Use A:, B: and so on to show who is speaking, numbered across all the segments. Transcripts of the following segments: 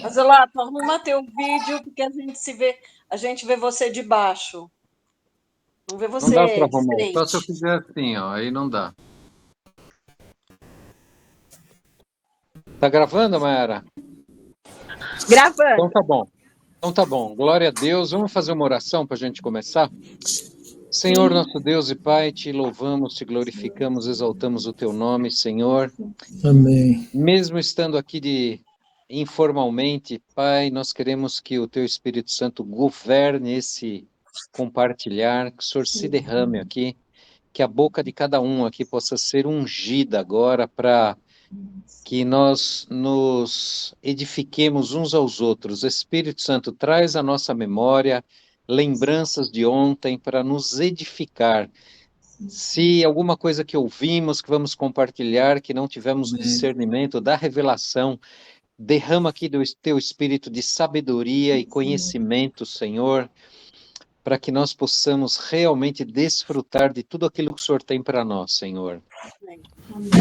A: Azelato, arruma teu vídeo, porque a gente vê você de baixo. Não vê
B: Não dá para
A: você de
B: arrumar. Só se eu
A: frente.
B: fizer assim, ó. Aí não dá. Tá gravando, Mayara? Então
A: Gravando.
B: tá bom. Então tá bom. Glória a Deus. Vamos fazer uma oração para a gente começar? Senhor,
A: Sim.
B: nosso Deus e Pai, te louvamos, te glorificamos, exaltamos o teu nome, Senhor.
C: Amém.
B: Mesmo estando aqui informalmente, Pai, nós queremos que o teu Espírito Santo governe esse compartilhar, que o Senhor se derrame aqui, que a boca de cada um aqui possa ser ungida agora para que nós nos edifiquemos uns aos outros. Espírito Santo, traz à nossa memória lembranças de ontem para nos edificar. Se alguma coisa que ouvimos, que vamos compartilhar, que não tivemos
C: Amém.
B: discernimento da revelação, derrama aqui do teu espírito de sabedoria e conhecimento, Senhor, para que nós possamos realmente desfrutar de tudo aquilo que o Senhor tem para nós, Senhor.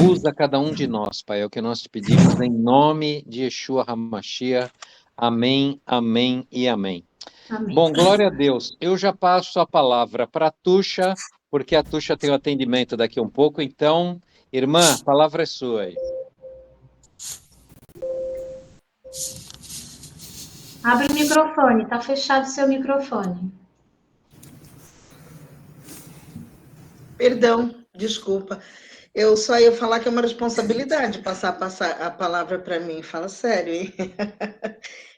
B: Usa cada um de nós, Pai, é o que nós te pedimos em nome de Yeshua HaMashiach. Amém, amém e amém.
D: Amém.
B: Bom, glória a Deus. Eu já passo a palavra para a Tuxa, porque a Tuxa tem o atendimento daqui um pouco. Então, irmã, a palavra é sua aí.
D: Abre o microfone, tá fechado o seu microfone.
E: Perdão, desculpa. Eu só ia falar que é uma responsabilidade passar a palavra para mim. Fala sério, hein?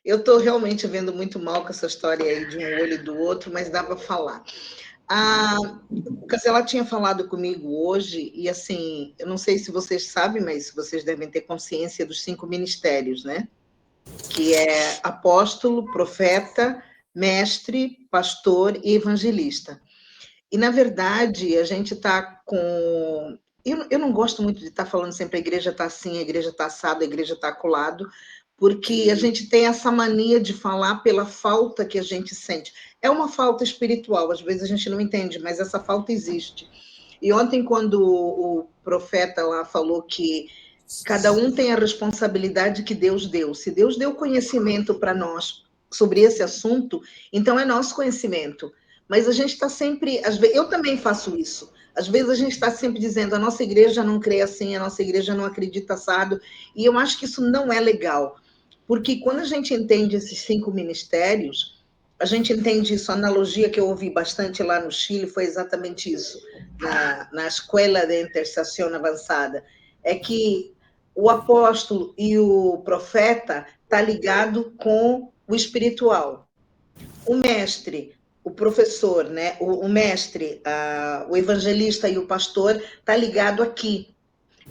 E: Eu estou realmente vendo muito mal com essa história aí de um olho e do outro, mas dá para falar. O Casela tinha falado comigo hoje, e assim, eu não sei se vocês sabem, mas vocês devem ter consciência dos 5 ministérios, né? Que é apóstolo, profeta, mestre, pastor e evangelista. E, na verdade, a gente está com... Eu não gosto muito de estar falando sempre a igreja está assim, a igreja está assada, a igreja está colado, porque a gente tem essa mania de falar pela falta que a gente sente. É uma falta espiritual, às vezes a gente não entende, mas essa falta existe. E ontem, quando o profeta lá falou que cada um tem a responsabilidade que Deus deu. Se Deus deu conhecimento para nós sobre esse assunto, então é nosso conhecimento. Mas a gente está sempre, eu também faço isso. Às vezes a gente está sempre dizendo a nossa igreja não crê assim, a nossa igreja não acredita assado, e eu acho que isso não é legal, porque quando a gente entende esses 5 ministérios, a gente entende isso. A analogia que eu ouvi bastante lá no Chile foi exatamente isso, na Escola de Intercessão Avançada, é que o apóstolo e o profeta tá ligado com o espiritual. O mestre, o professor, né? O mestre, o evangelista e o pastor tá ligado aqui.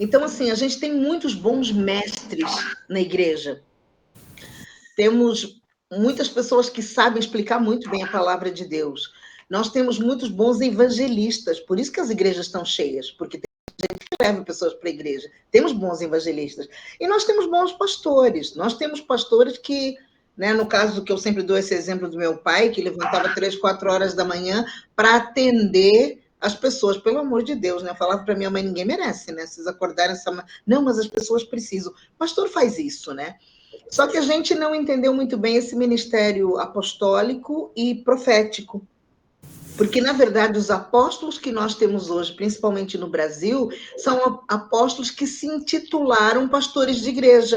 E: Então, assim, a gente tem muitos bons mestres na igreja. Temos muitas pessoas que sabem explicar muito bem a palavra de Deus. Nós temos muitos bons evangelistas, por isso que as igrejas estão cheias, porque leva pessoas para a igreja. Temos bons evangelistas. E nós temos bons pastores. Nós temos pastores que, né, no caso que eu sempre dou esse exemplo do meu pai, que levantava 3, 4 horas da manhã para atender as pessoas, pelo amor de Deus, né? Eu falava para minha mãe, ninguém merece, né? Vocês acordarem essa... Não, mas as pessoas precisam. O pastor faz isso, né? Só que a gente não entendeu muito bem esse ministério apostólico e profético. Porque, na verdade, os apóstolos que nós temos hoje, principalmente no Brasil, são apóstolos que se intitularam pastores de igreja.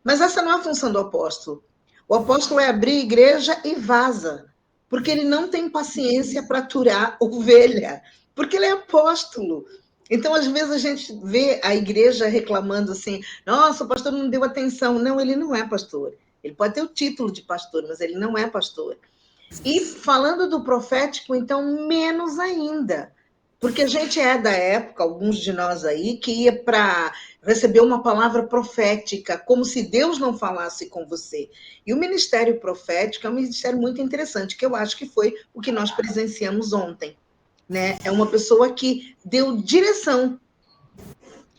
E: Mas essa não é a função do apóstolo. O apóstolo é abrir a igreja e vaza, porque ele não tem paciência para aturar ovelha, porque ele é apóstolo. Então, às vezes, a gente vê a igreja reclamando assim, nossa, o pastor não deu atenção. Não, ele não é pastor. Ele pode ter o título de pastor, mas ele não é pastor. E falando do profético, então, menos ainda. Porque a gente é da época, alguns de nós aí, que ia para receber uma palavra profética, como se Deus não falasse com você. E o ministério profético é um ministério muito interessante, que eu acho que foi o que nós presenciamos ontem. Né? É uma pessoa que deu direção.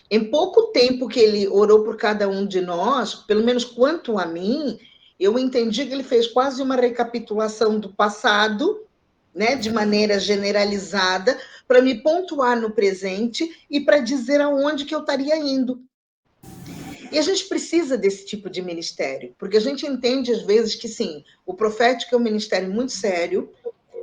E: Em pouco tempo que ele orou por cada um de nós, pelo menos quanto a mim, eu entendi que ele fez quase uma recapitulação do passado, né, de maneira generalizada, para me pontuar no presente e para dizer aonde que eu estaria indo. E a gente precisa desse tipo de ministério, porque a gente entende às vezes que sim, o profético é um ministério muito sério,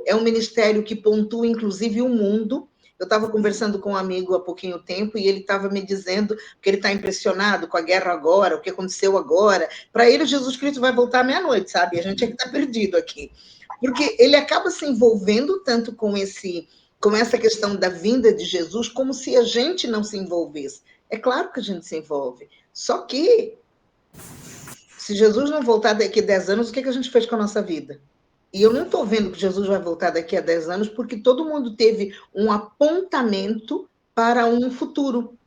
E: é um ministério que pontua inclusive o mundo. Eu estava conversando com um amigo há pouquinho tempo e ele estava me dizendo que ele está impressionado com a guerra agora, o que aconteceu agora. Para ele, Jesus Cristo vai voltar à meia-noite, sabe? A gente é que está perdido aqui. Porque ele acaba se envolvendo tanto com essa questão da vinda de Jesus, como se a gente não se envolvesse. É claro que a gente se envolve. Só que, se Jesus não voltar daqui a 10 anos, o que a gente fez com a nossa vida? E eu não estou vendo que Jesus vai voltar daqui a 10 anos, porque todo mundo teve um apontamento para um futuro.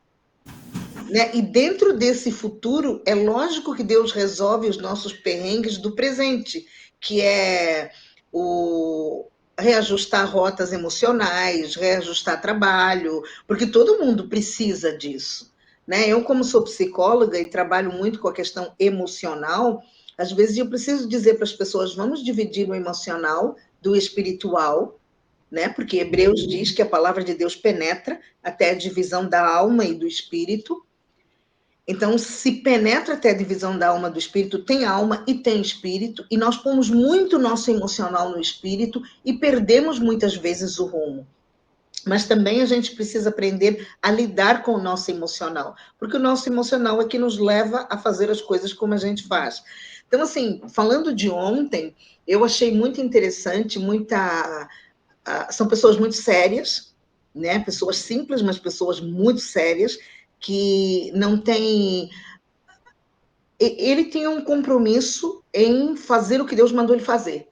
E: Né? E dentro desse futuro, é lógico que Deus resolve os nossos perrengues do presente, que é o reajustar rotas emocionais, reajustar trabalho, porque todo mundo precisa disso. Né? Eu, como sou psicóloga e trabalho muito com a questão emocional, às vezes eu preciso dizer para as pessoas, vamos dividir o emocional do espiritual, né? Porque Hebreus diz que a palavra de Deus penetra até a divisão da alma e do espírito. Então, se penetra até a divisão da alma do espírito, tem alma e tem espírito, e nós pomos muito nosso emocional no espírito e perdemos muitas vezes o rumo. Mas também a gente precisa aprender a lidar com o nosso emocional, porque o nosso emocional é que nos leva a fazer as coisas como a gente faz. Então, assim, falando de ontem, eu achei muito interessante, são pessoas muito sérias, né? Pessoas simples, mas pessoas muito sérias, que não têm... Ele tinha um compromisso em fazer o que Deus mandou ele fazer.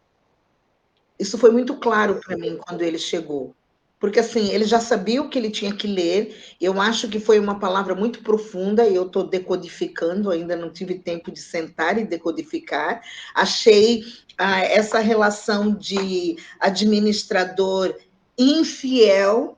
E: Isso foi muito claro para mim quando ele chegou. Porque, assim, ele já sabia o que ele tinha que ler. Eu acho que foi uma palavra muito profunda e eu estou decodificando, ainda não tive tempo de sentar e decodificar. Achei essa relação de administrador infiel,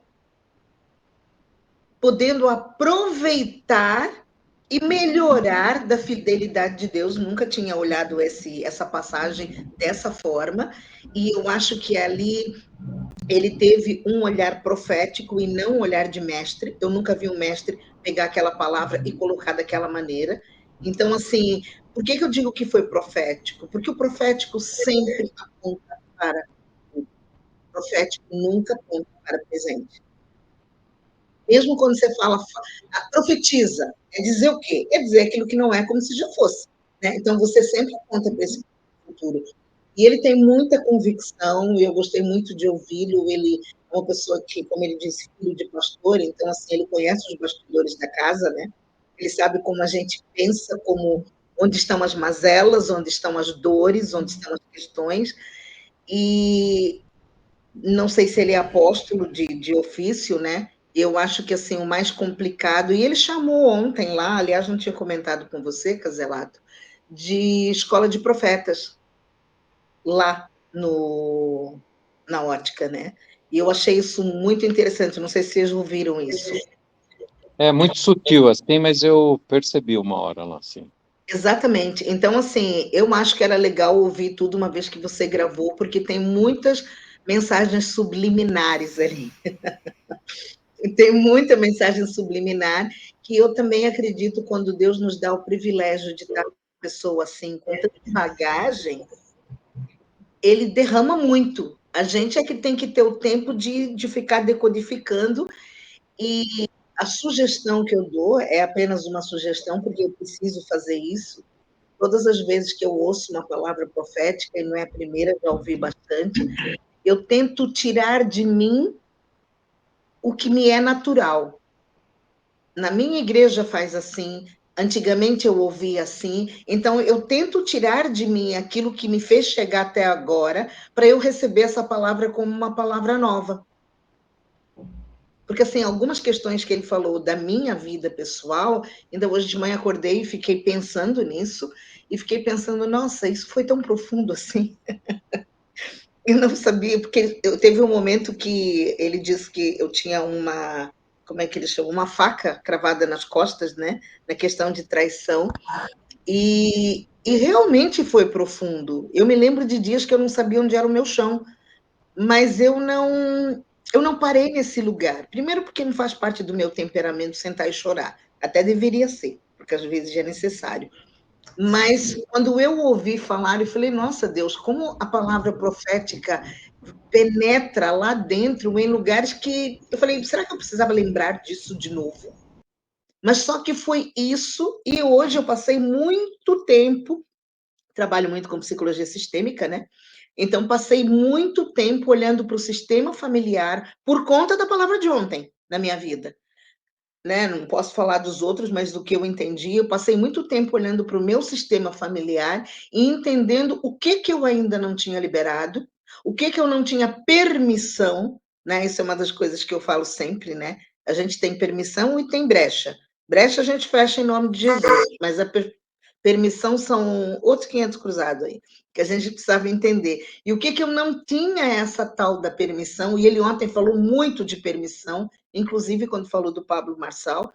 E: podendo aproveitar e melhorar da fidelidade de Deus. Nunca tinha olhado essa passagem dessa forma, e eu acho que ali ele teve um olhar profético e não um olhar de mestre. Eu nunca vi um mestre pegar aquela palavra e colocar daquela maneira. Então, assim, por que eu digo que foi profético? Porque o profético sempre aponta para o profético, nunca aponta para o presente. Mesmo quando você fala, profetiza, é dizer o quê? É dizer aquilo que não é como se já fosse. Né? Então, você sempre aponta para esse futuro. E ele tem muita convicção, e eu gostei muito de ouvi-lo. Ele é uma pessoa que, como ele disse, filho de pastor, então, assim, ele conhece os bastidores da casa, né? Ele sabe como a gente pensa, onde estão as mazelas, onde estão as dores, onde estão as questões. E não sei se ele é apóstolo de ofício, né? Eu acho que assim o mais complicado, e ele chamou ontem lá, aliás, não tinha comentado com você, Caselato, de escola de profetas, lá na ótica, né? E eu achei isso muito interessante, não sei se vocês ouviram isso.
B: É muito sutil assim, mas eu percebi uma hora lá, assim.
E: Exatamente. Então, assim, eu acho que era legal ouvir tudo uma vez que você gravou, porque tem muitas mensagens subliminares ali. Tem muita mensagem subliminar que eu também acredito, quando Deus nos dá o privilégio de estar com uma pessoa assim, com tanta bagagem, ele derrama muito. A gente é que tem que ter o tempo de ficar decodificando, e a sugestão que eu dou é apenas uma sugestão, porque eu preciso fazer isso. Todas as vezes que eu ouço uma palavra profética, e não é a primeira, já ouvi bastante, eu tento tirar de mim o que me é natural. Na minha igreja faz assim, antigamente eu ouvia assim, então eu tento tirar de mim aquilo que me fez chegar até agora, para eu receber essa palavra como uma palavra nova. Porque, assim, algumas questões que ele falou da minha vida pessoal, ainda hoje de manhã acordei e fiquei pensando nisso, e fiquei pensando, nossa, isso foi tão profundo assim. Eu não sabia, porque teve um momento que ele disse que eu tinha como é que ele chama? Uma faca cravada nas costas, né? Na questão de traição. E realmente foi profundo. Eu me lembro de dias que eu não sabia onde era o meu chão, mas eu não parei nesse lugar. Primeiro porque não faz parte do meu temperamento sentar e chorar. Até deveria ser, porque às vezes é necessário. Mas quando eu ouvi falar, eu falei, nossa Deus, como a palavra profética penetra lá dentro em lugares que eu falei, será que eu precisava lembrar disso de novo? Mas só que foi isso, e hoje eu passei muito tempo, trabalho muito com psicologia sistêmica, né? Então, passei muito tempo olhando para o sistema familiar por conta da palavra de ontem na minha vida. Né? Não posso falar dos outros, mas do que eu entendi, eu passei muito tempo olhando para o meu sistema familiar e entendendo o que eu ainda não tinha liberado, o que eu não tinha permissão, né? Isso é uma das coisas que eu falo sempre, né? A gente tem permissão e tem brecha. Brecha a gente fecha em nome de Jesus, mas a permissão são outros 500 cruzados aí, que a gente precisava entender. E o que eu não tinha essa tal da permissão, e ele ontem falou muito de permissão, inclusive quando falou do Pablo Marçal,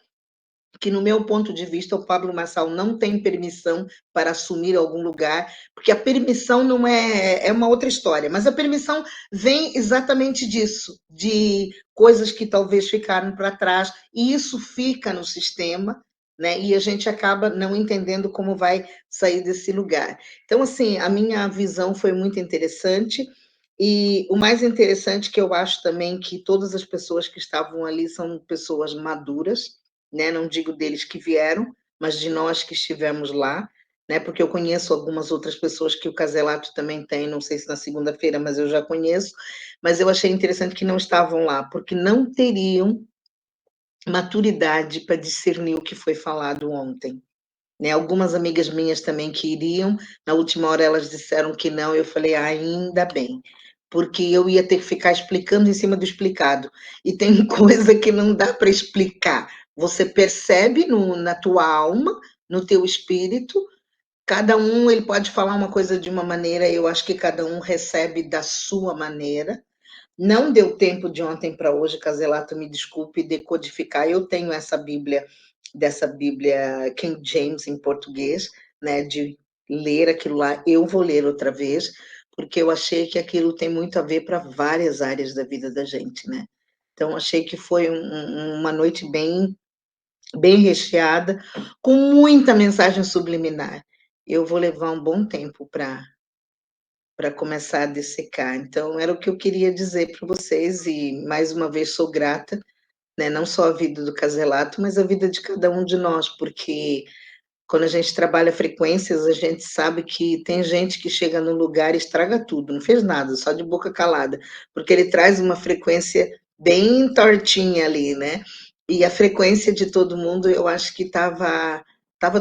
E: que no meu ponto de vista o Pablo Marçal não tem permissão para assumir algum lugar, porque a permissão não é uma outra história, mas a permissão vem exatamente disso, de coisas que talvez ficaram para trás, e isso fica no sistema, né? E a gente acaba não entendendo como vai sair desse lugar. Então, assim, a minha visão foi muito interessante, e o mais interessante que eu acho também que todas as pessoas que estavam ali são pessoas maduras, né? Não digo deles que vieram, mas de nós que estivemos lá, né? Porque eu conheço algumas outras pessoas que o Caselato também tem, não sei se na segunda-feira, mas eu já conheço, mas eu achei interessante que não estavam lá, porque não teriam maturidade para discernir o que foi falado ontem. Né? Algumas amigas minhas também que iriam, na última hora elas disseram que não, eu falei, ainda bem, porque eu ia ter que ficar explicando em cima do explicado. E tem coisa que não dá para explicar. Você percebe na tua alma, no teu espírito, cada um ele pode falar uma coisa de uma maneira, eu acho que cada um recebe da sua maneira. Não deu tempo de ontem para hoje, Caselato, me desculpe, decodificar. Eu tenho essa Bíblia, dessa Bíblia King James em português, né, de ler aquilo lá. Eu vou ler outra vez, porque eu achei que aquilo tem muito a ver para várias áreas da vida da gente, né? Então, achei que foi uma noite bem recheada, com muita mensagem subliminar. Eu vou levar um bom tempo para começar a dissecar. Então, era o que eu queria dizer para vocês, e mais uma vez sou grata, né? Não só a vida do Caselato, mas a vida de cada um de nós, porque quando a gente trabalha frequências, a gente sabe que tem gente que chega no lugar e estraga tudo, não fez nada, só de boca calada, porque ele traz uma frequência bem tortinha ali, né? E a frequência de todo mundo, eu acho que tava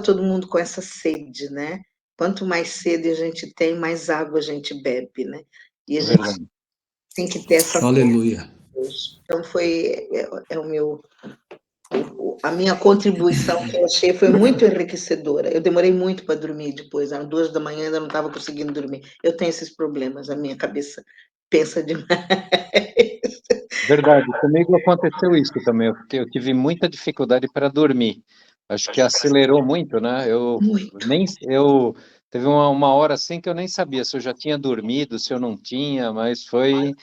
E: todo mundo com essa sede, né? Quanto mais sede a gente tem, mais água a gente bebe, né? E a gente
B: Verdade.
E: tem que ter essa
C: Aleluia.
E: Deus. Então é o meu a minha contribuição que eu achei foi muito enriquecedora. Eu demorei muito para dormir depois, eram 2 da manhã, ainda não estava conseguindo dormir. Eu tenho esses problemas, a minha cabeça pensa demais.
B: Verdade, comigo aconteceu isso também, porque eu tive muita dificuldade para dormir. Acho que acelerou muito, né?
E: Muito.
B: Eu teve uma hora assim que eu nem sabia se eu já tinha dormido, se eu não tinha, mas foi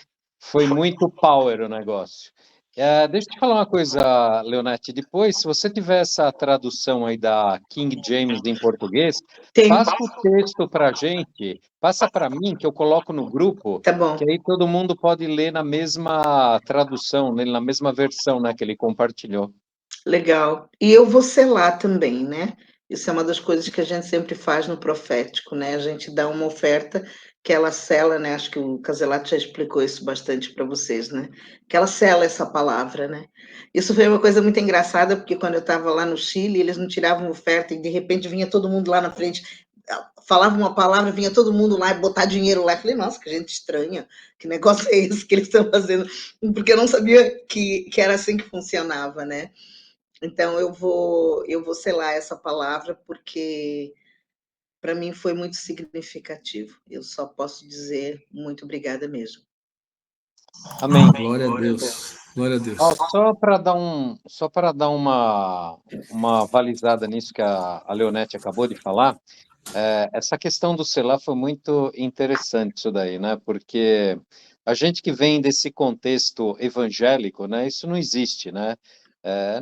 B: muito power o negócio. Deixa eu te falar uma coisa, Leonete. Depois, se você tiver essa tradução aí da King James em português,
E: Tem.
B: passa o texto para a gente, passa para mim, que eu coloco no grupo,
E: Tá bom.
B: que aí todo mundo pode ler na mesma tradução, né, na mesma versão, né, que ele compartilhou.
E: Legal. E eu vou selar também, né? Isso é uma das coisas que a gente sempre faz no profético, né? A gente dá uma oferta que ela sela, né? Acho que o Caselato já explicou isso bastante para vocês, né? Que ela sela essa palavra, né? Isso foi uma coisa muito engraçada, porque quando eu estava lá no Chile, eles não tiravam oferta e de repente vinha todo mundo lá na frente, falava uma palavra, vinha todo mundo lá e botar dinheiro lá. Eu falei, nossa, que gente estranha, que negócio é esse que eles estão fazendo? Porque eu não sabia que era assim que funcionava, né? Então eu vou selar essa palavra porque para mim foi muito significativo. Eu só posso dizer muito obrigada mesmo.
B: Amém.
C: Glória a Deus. Glória a Deus.
B: Ó, só para dar uma balizada nisso que a Leonete acabou de falar, essa questão do selar foi muito interessante isso daí, né? Porque a gente que vem desse contexto evangélico, né? Isso não existe, né?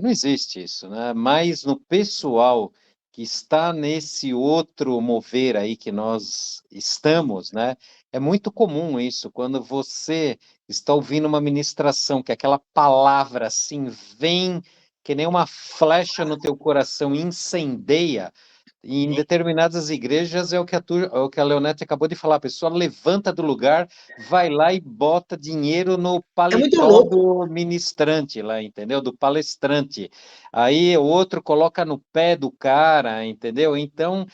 B: Não existe isso, né? Mas no pessoal que está nesse outro mover aí que nós estamos, né? É muito comum isso, quando você está ouvindo uma ministração, que aquela palavra assim vem que nem uma flecha no teu coração, incendeia. E em determinadas igrejas é é o que a Leonete acabou de falar, a pessoa levanta do lugar, vai lá e bota dinheiro no
E: É muito
B: paletó
E: louco.
B: do ministrante lá, entendeu? Do palestrante. Aí o outro coloca no pé do cara, entendeu? Então,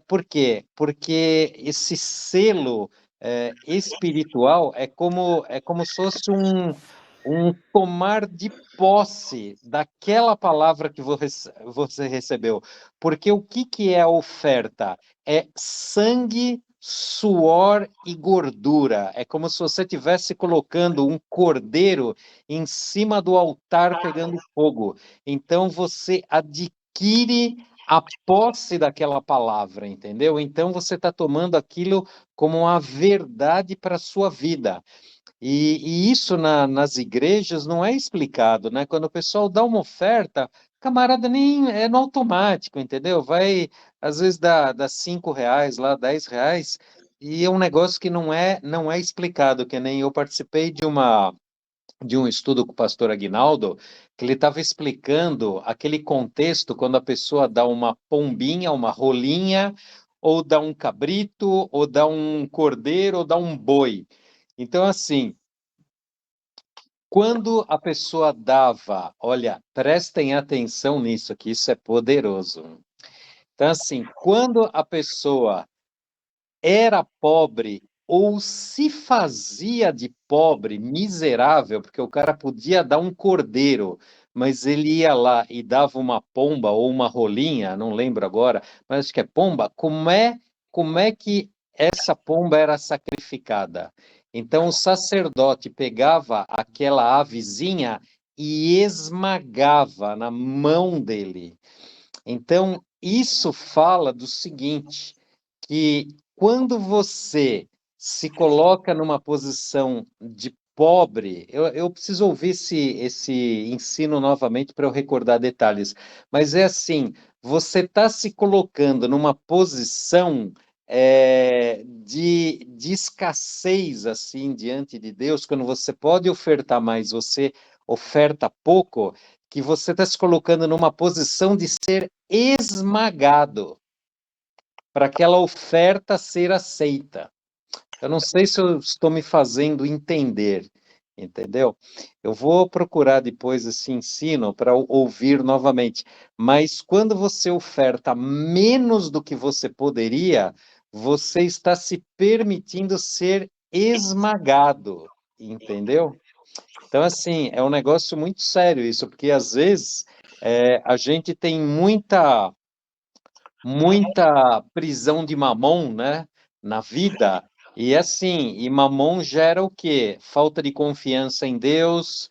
B: por quê? Porque esse selo espiritual é como se fosse um tomar de posse daquela palavra que você recebeu. Porque o que que é a oferta? É sangue, suor e gordura. É como se você estivesse colocando um cordeiro em cima do altar pegando fogo. Então você adquire a posse daquela palavra, entendeu? Então você está tomando aquilo como uma verdade para a sua vida. E isso nas igrejas não é explicado, né? Quando o pessoal dá uma oferta, camarada nem é no automático, entendeu? Vai, às vezes dá R$ 5 lá, R$ 10, e é um negócio que não é explicado, que nem eu participei de um estudo com o pastor Aguinaldo, que ele estava explicando aquele contexto quando a pessoa dá uma pombinha, uma rolinha, ou dá um cabrito, ou dá um cordeiro, ou dá um boi. Então, assim, quando a pessoa dava, olha, prestem atenção nisso, que isso é poderoso. Então, assim, quando a pessoa era pobre ou se fazia de pobre, miserável, porque o cara podia dar um cordeiro, mas ele ia lá e dava uma pomba ou uma rolinha, não lembro agora, mas acho que é pomba, como é que essa pomba era sacrificada? Então o sacerdote pegava aquela avezinha e esmagava na mão dele. Então, isso fala do seguinte, que quando você se coloca numa posição de pobre, eu preciso ouvir esse ensino novamente para eu recordar detalhes, mas é assim, você está se colocando numa posição de escassez, assim, diante de Deus, quando você pode ofertar mais, você oferta pouco, que você está se colocando numa posição de ser esmagado para aquela oferta ser aceita. Eu não sei se eu estou me fazendo entender, entendeu? Eu vou procurar depois esse ensino para ouvir novamente. Mas quando você oferta menos do que você poderia, você está se permitindo ser esmagado, entendeu? Então, assim, é um negócio muito sério isso, porque às vezes a gente tem muita prisão de mamon, né, na vida, e assim, e mamon gera o quê? Falta de confiança em Deus,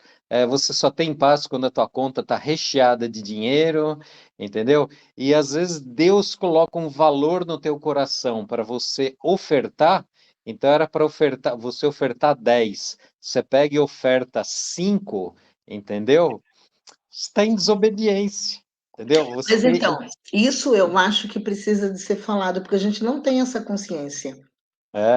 B: você só tem paz quando a tua conta está recheada de dinheiro, entendeu? E às vezes Deus coloca um valor no teu coração para você ofertar, então era para ofertar, você ofertar 10, você pega e oferta 5, entendeu? Está em desobediência, entendeu?
E: Mas
B: Você
E: então, isso eu acho que precisa de ser falado, porque a gente não tem essa consciência.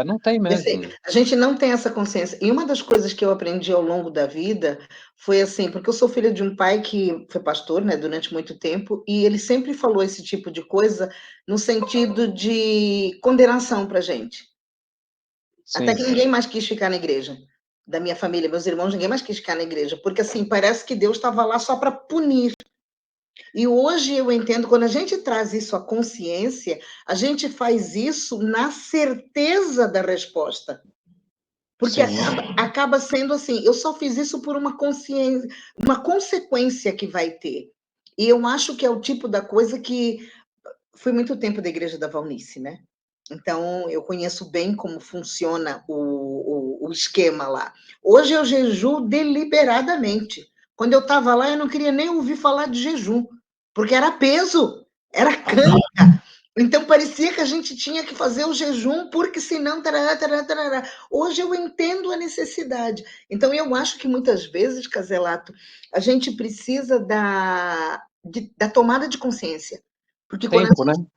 B: não tem mesmo.
E: Perfeito. A gente não tem essa consciência. E uma das coisas que eu aprendi ao longo da vida foi assim, porque eu sou filha de um pai que foi pastor, né, durante muito tempo, e ele sempre falou esse tipo de coisa no sentido de condenação para gente. Até que
B: Sim,
E: ninguém mais quis ficar na igreja. Da minha família, meus irmãos, ninguém mais quis ficar na igreja, porque assim, parece que Deus estava lá só para punir. E hoje eu entendo, quando a gente traz isso à consciência, a gente faz isso na certeza da resposta. Porque
B: sim,
E: acaba sendo assim, eu só fiz isso por uma consciência, uma consequência que vai ter. E eu acho que é o tipo da coisa que fui muito tempo da igreja da Valnice, né? Então eu conheço bem como funciona o esquema lá. Hoje eu jejuo deliberadamente. Quando eu estava lá, eu não queria nem ouvir falar de jejum, porque era peso, era cansa. Então parecia que a gente tinha que fazer o jejum, porque senão. Tarará, tarará, tarará. Hoje eu entendo a necessidade. Então eu acho que muitas vezes, Caselato, a gente precisa da tomada de consciência. Porque quando a
B: Tempo, né?
E: gente...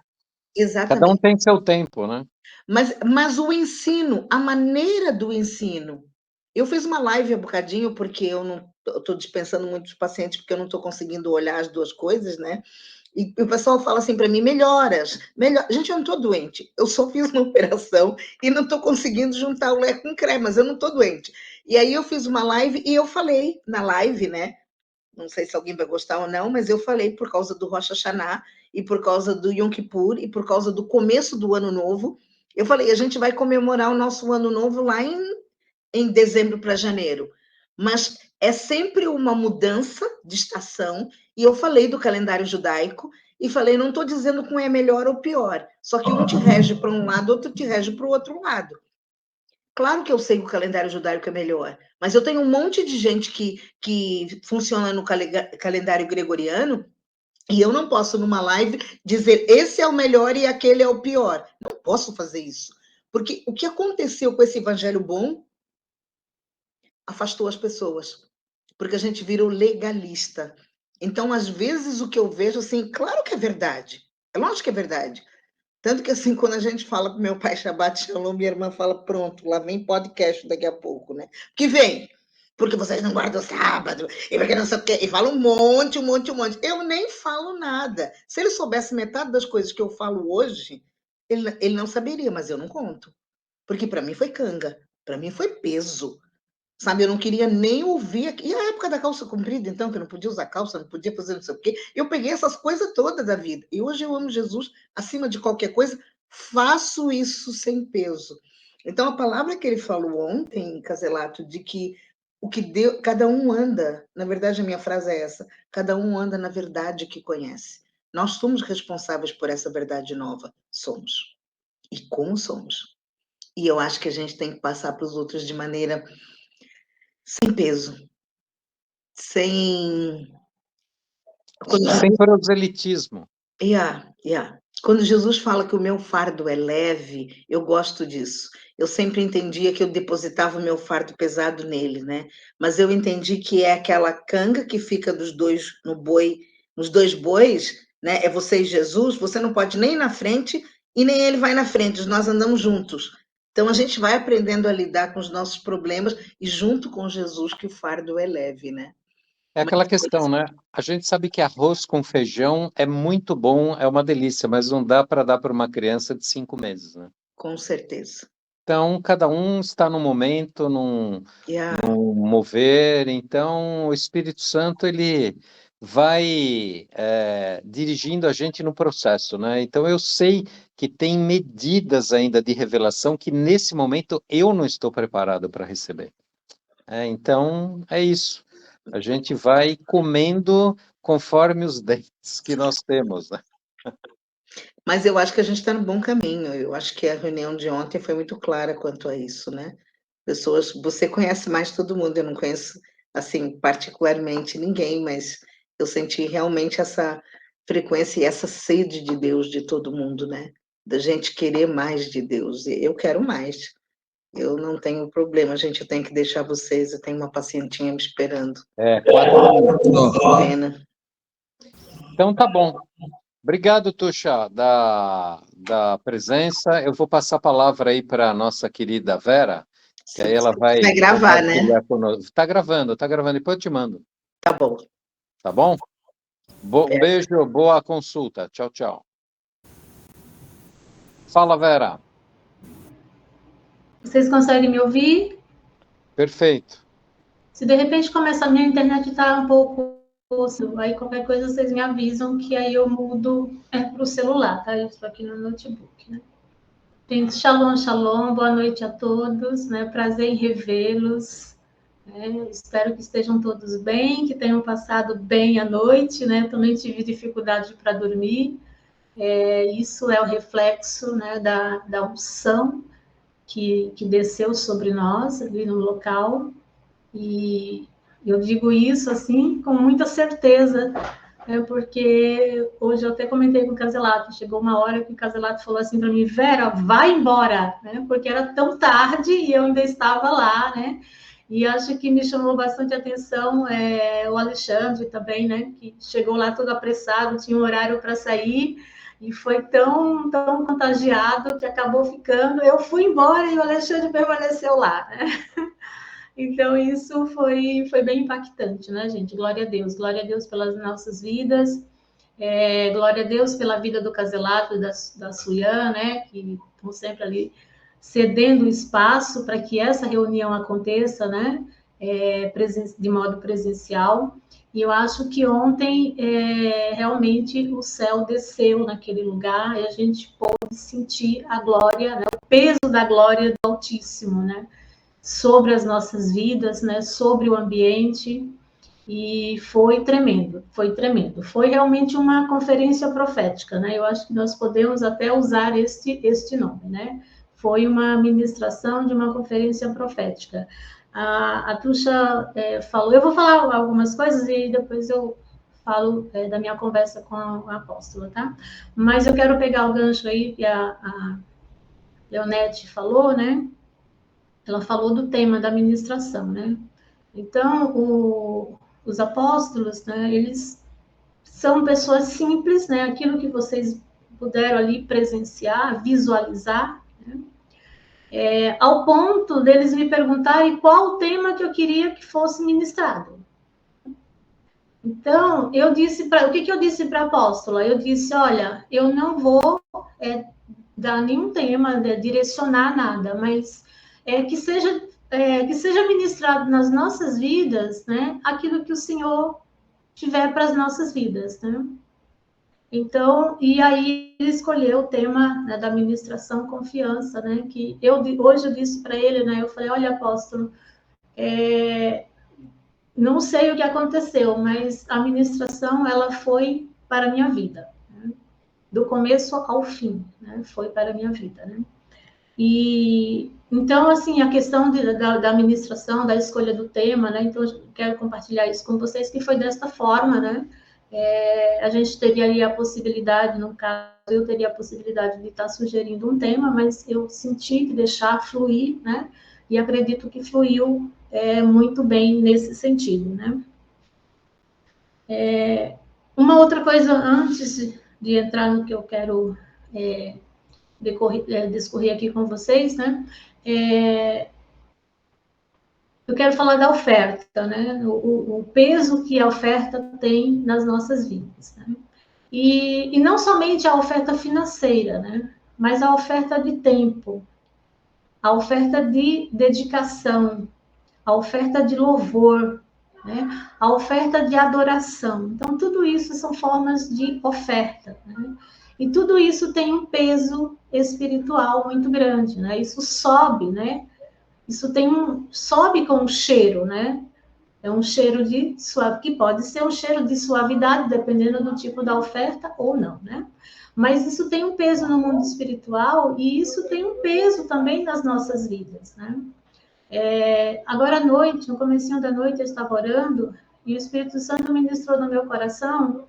B: Cada um
E: Exatamente.
B: tem seu tempo, né?
E: Mas o ensino, a maneira do ensino. Eu fiz uma live há bocadinho, porque eu não estou dispensando muitos pacientes, porque eu não estou conseguindo olhar as duas coisas, né? E o pessoal fala assim para mim, melhoras, melhor. Gente, eu não estou doente, eu só fiz uma operação e não estou conseguindo juntar o Lé com o Cré, mas eu não estou doente. E aí eu fiz uma live e eu falei na live, né? Não sei se alguém vai gostar ou não, mas eu falei por causa do Rosh Hashanah e por causa do Yom Kippur e por causa do começo do Ano Novo. Eu falei, a gente vai comemorar o nosso Ano Novo lá em dezembro para janeiro. Mas é sempre uma mudança de estação. E eu falei do calendário judaico e falei, não estou dizendo que um é melhor ou pior, só que um te rege para um lado, outro te rege para o outro lado. Claro que eu sei que o calendário judaico é melhor, mas eu tenho um monte de gente que funciona no calendário gregoriano e eu não posso, numa live, dizer esse é o melhor e aquele é o pior. Não posso fazer isso. Porque o que aconteceu com esse evangelho bom afastou as pessoas. Porque a gente virou legalista. Então, às vezes, o que eu vejo, assim, claro que é verdade. É lógico que é verdade. Tanto que, assim, quando a gente fala para o meu pai Shabbat Shalom, minha irmã fala, pronto, lá vem podcast daqui a pouco, né? Que vem, porque vocês não guardam o sábado, e porque não sei o quê, e fala um monte. Eu nem falo nada. Se ele soubesse metade das coisas que eu falo hoje, ele não saberia, mas eu não conto. Porque para mim foi canga, para mim foi peso. Sabe, eu não queria nem ouvir. E a época da calça comprida, então, que eu não podia usar calça, não podia fazer não sei o quê. Eu peguei essas coisas todas da vida. E hoje eu amo Jesus acima de qualquer coisa, faço isso sem peso. Então, a palavra que ele falou ontem, Caselato, de que o que Deus, cada um anda, na verdade, a minha frase é essa: cada um anda na verdade que conhece. Nós somos responsáveis por essa verdade nova. Somos. E como somos. E eu acho que a gente tem que passar para os outros de maneira sem peso, sem.
B: Sem proselitismo.
E: Quando Jesus fala que o meu fardo é leve, eu gosto disso. Eu sempre entendia que eu depositava o meu fardo pesado nele, né? Mas eu entendi que é aquela canga que fica dos dois no boi, nos dois bois, né? É você e Jesus. Você não pode nem ir na frente e nem ele vai na frente. Nós andamos juntos. Então a gente vai aprendendo a lidar com os nossos problemas e junto com Jesus que o fardo é leve, né?
B: É aquela questão, né? A gente sabe que arroz com feijão é muito bom, é uma delícia, mas não dá para dar para uma criança de 5 meses, né?
E: Com certeza.
B: Então, cada um está no momento, num mover. Então, o Espírito Santo, ele vai dirigindo a gente no processo, né? Então, eu sei que tem medidas ainda de revelação que, nesse momento, eu não estou preparado para receber. Então, é isso. A gente vai comendo conforme os dentes que nós temos, né?
E: Mas eu acho que a gente está no bom caminho. Eu acho que a reunião de ontem foi muito clara quanto a isso, né? Pessoas, você conhece mais todo mundo, eu não conheço, assim, particularmente ninguém, mas eu senti realmente essa frequência e essa sede de Deus de todo mundo, né? Da gente querer mais de Deus. E eu quero mais. Eu não tenho problema, gente. Eu tenho que deixar vocês. Eu tenho uma pacientinha me esperando.
B: 4 minutos.
C: Ó,
E: Pena.
B: Então, tá bom. Obrigado, Tuxa, da presença. Eu vou passar a palavra aí para a nossa querida Vera, que aí ela vai
E: Vai gravar, né?
B: compartilhar conosco. Está gravando, depois eu te mando.
E: Tá bom.
B: Tá bom? Um beijo, boa consulta. Tchau, tchau. Fala, Vera.
D: Vocês conseguem me ouvir?
B: Perfeito.
D: Se de repente começar a minha internet tá um pouco, aí qualquer coisa vocês me avisam que aí eu mudo para o celular, tá? Eu estou aqui no notebook, né? Gente, shalom, shalom, boa noite a todos, né? Prazer em revê-los. Né? Espero que estejam todos bem, que tenham passado bem a noite, né? Também tive dificuldade para dormir. Isso é o reflexo, né, da unção que desceu sobre nós ali no local. E eu digo isso assim com muita certeza, né, porque hoje eu até comentei com o Caselato, chegou uma hora que o Caselato falou assim para mim, Vera, vai embora, né, porque era tão tarde e eu ainda estava lá, né, e acho que me chamou bastante atenção o Alexandre também, né, que chegou lá todo apressado, tinha um horário para sair, E foi tão contagiado que acabou ficando. Eu fui embora e o Alexandre permaneceu lá, né? Então, isso foi bem impactante, né, gente? Glória a Deus pelas nossas vidas, glória a Deus pela vida do Caselato e da Suyan, né, que estão sempre ali cedendo espaço para que essa reunião aconteça, né, de modo presencial. E eu acho que ontem, realmente, o céu desceu naquele lugar e a gente pôde sentir a glória, né, o peso da glória do Altíssimo, né, sobre as nossas vidas, né, sobre o ambiente, e foi tremendo, foi tremendo. Foi realmente uma conferência profética, né? Eu acho que nós podemos até usar este nome, né? Foi uma ministração de uma conferência profética. A Tuxa falou, eu vou falar algumas coisas e depois eu falo da minha conversa com a apóstola, tá? Mas eu quero pegar o gancho aí que a Leonete falou, né? Ela falou do tema da ministração, né? Então, os apóstolos, né, eles são pessoas simples, né? Aquilo que vocês puderam ali presenciar, visualizar, né? Ao ponto deles me perguntarem qual o tema que eu queria que fosse ministrado. Então, o que eu disse para a apóstola? Eu disse, olha, eu não vou dar nenhum tema, direcionar nada, mas que seja ministrado nas nossas vidas, né, aquilo que o Senhor tiver para as nossas vidas, né? Então, e aí ele escolheu o tema, né, da ministração confiança, né, que hoje eu disse para ele, né, eu falei, olha, apóstolo, não sei o que aconteceu, mas a ministração, ela foi para a minha vida, né? Do começo ao fim, né, foi para a minha vida, né? E então, assim, a questão da administração, da escolha do tema, né? Então, eu quero compartilhar isso com vocês, que foi desta forma, né? A gente teria ali a possibilidade, no caso, eu teria a possibilidade de estar sugerindo um tema, mas eu senti que deixar fluir, né? E acredito que fluiu muito bem nesse sentido, né? Uma outra coisa, antes de entrar no que eu quero discorrer aqui com vocês, né? Eu quero falar da oferta, né? O peso que a oferta tem nas nossas vidas, né? E não somente a oferta financeira, né? Mas a oferta de tempo, a oferta de dedicação, a oferta de louvor, né? A oferta de adoração. Então, tudo isso são formas de oferta, né? E tudo isso tem um peso espiritual muito grande, né? Isso sobe, né? Isso sobe com um cheiro, né? É um cheiro de suave, que pode ser um cheiro de suavidade, dependendo do tipo da oferta ou não, né? Mas isso tem um peso no mundo espiritual e isso tem um peso também nas nossas vidas, né? Agora à noite, no comecinho da noite, eu estava orando e o Espírito Santo ministrou no meu coração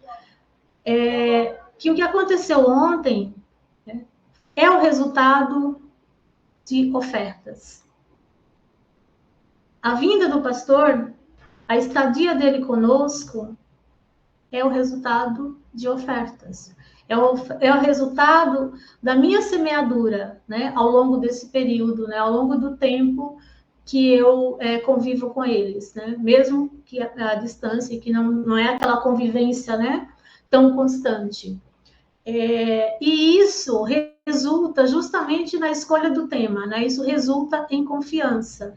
D: que o que aconteceu ontem, né, é o resultado de ofertas. A vinda do pastor, a estadia dele conosco, é o resultado de ofertas. É o resultado da minha semeadura, né, ao longo desse período, né, ao longo do tempo que eu convivo com eles, né, mesmo que a distância, que não é aquela convivência, né, tão constante. E isso resulta justamente na escolha do tema, né, isso resulta em confiança.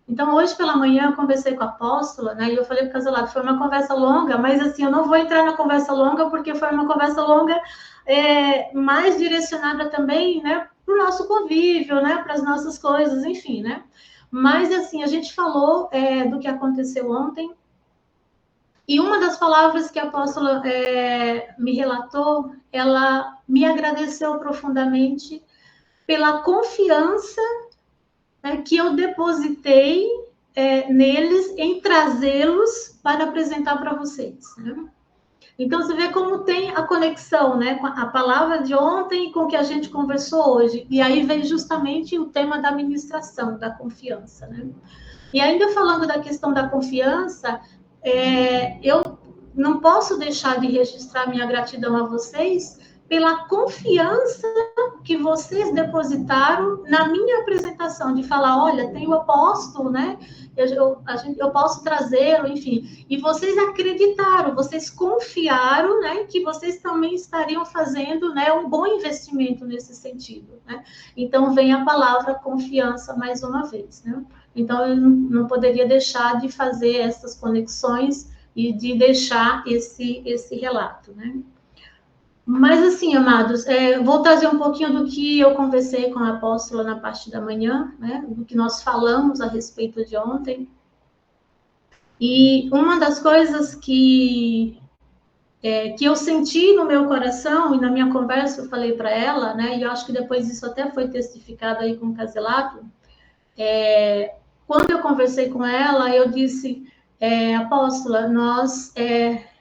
D: Então, hoje pela manhã, eu conversei com a apóstola, né, e eu falei para o Caselato, foi uma conversa longa, mas assim, eu não vou entrar na conversa longa, porque foi uma conversa longa mais direcionada também, né, para o nosso convívio, né, para as nossas coisas, enfim, né. Mas, assim, a gente falou do que aconteceu ontem, e uma das palavras que a apóstola me relatou, ela me agradeceu profundamente pela confiança que eu depositei neles em trazê-los para apresentar para vocês, né? Então, você vê como tem a conexão, né, com a palavra de ontem e com o que a gente conversou hoje. E aí vem justamente o tema da administração, da confiança, né? E ainda falando da questão da confiança, eu não posso deixar de registrar minha gratidão a vocês pela confiança que vocês depositaram na minha apresentação, de falar, olha, tem o apóstolo, né? Eu posso trazê-lo, enfim. E vocês acreditaram, vocês confiaram, né, que vocês também estariam fazendo, né, um bom investimento nesse sentido, né? Então, vem a palavra confiança mais uma vez, né? Então, eu não poderia deixar de fazer essas conexões e de deixar esse relato, né? Mas, assim, amados, vou trazer um pouquinho do que eu conversei com a apóstola na parte da manhã, né? Do que nós falamos a respeito de ontem. E uma das coisas que eu senti no meu coração, e na minha conversa eu falei para ela, né? E eu acho que depois isso até foi testificado aí com o Caselato. Quando eu conversei com ela, eu disse, apóstola, nós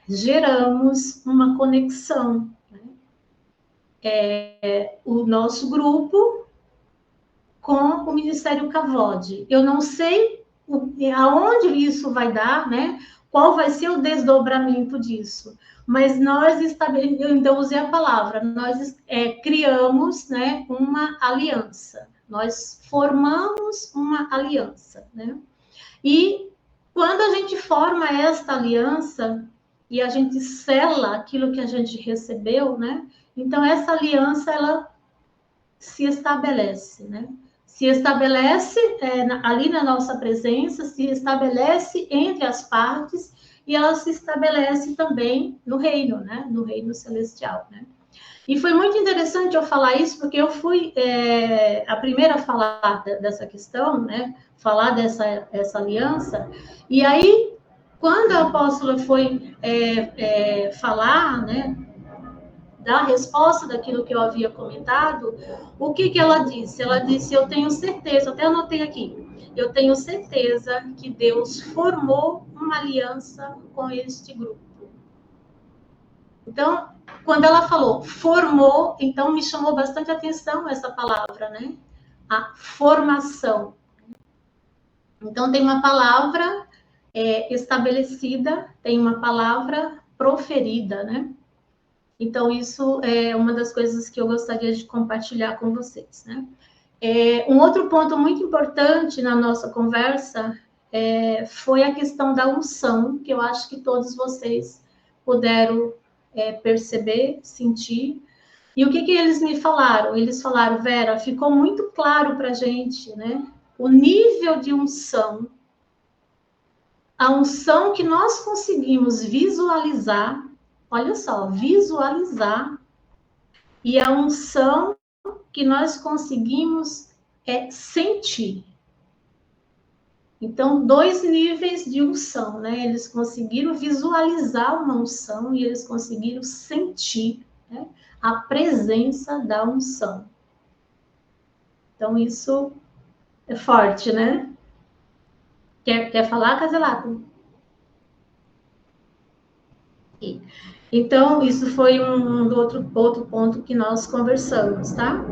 D: geramos uma conexão. O nosso grupo com o Ministério Cavod. Eu não sei aonde isso vai dar, né? Qual vai ser o desdobramento disso? Mas nós estabelecemos, eu então usei a palavra, nós criamos, né, uma aliança. Nós formamos uma aliança, né? E quando a gente forma esta aliança e a gente sela aquilo que a gente recebeu, né? Então, essa aliança, ela se estabelece, né? Se estabelece ali na nossa presença, se estabelece entre as partes e ela se estabelece também no reino, né? No reino celestial, né? E foi muito interessante eu falar isso, porque eu fui a primeira a falar dessa questão, né? Falar essa aliança. E aí, quando a apóstola foi falar, né? Da resposta daquilo que eu havia comentado, o que ela disse? Ela disse, eu tenho certeza, até anotei aqui, eu tenho certeza que Deus formou uma aliança com este grupo. Então, quando ela falou formou, então me chamou bastante atenção essa palavra, né? A formação. Então, tem uma palavra estabelecida, tem uma palavra proferida, né? Então, isso é uma das coisas que eu gostaria de compartilhar com vocês, né? Um outro ponto muito importante na nossa conversa foi a questão da unção, que eu acho que todos vocês puderam perceber, sentir. E o que eles me falaram? Eles falaram, Vera, ficou muito claro para a gente, né? O nível de unção, a unção que nós conseguimos visualizar. Olha só, visualizar e a unção que nós conseguimos sentir. Então, 2 níveis de unção, né? Eles conseguiram visualizar uma unção e eles conseguiram sentir, né, a presença da unção. Então, isso é forte, né? Quer falar, Caselato? Então, isso foi um outro ponto que nós conversamos, tá?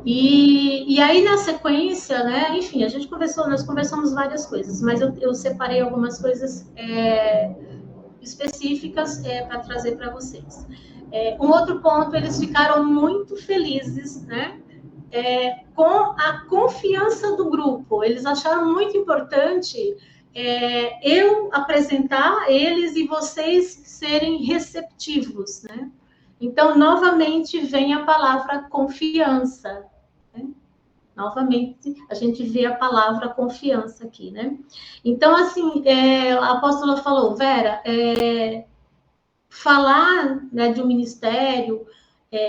D: E aí, na sequência, né, enfim, nós conversamos várias coisas, mas eu separei algumas coisas específicas para trazer para vocês. Um outro ponto, eles ficaram muito felizes, né, com a confiança do grupo. Eles acharam muito importante eu apresentar eles e vocês serem receptivos, né? Então, novamente, vem a palavra confiança. Né? Novamente, a gente vê a palavra confiança aqui, né? Então, assim, a apóstola falou, Vera, falar, né, de um ministério,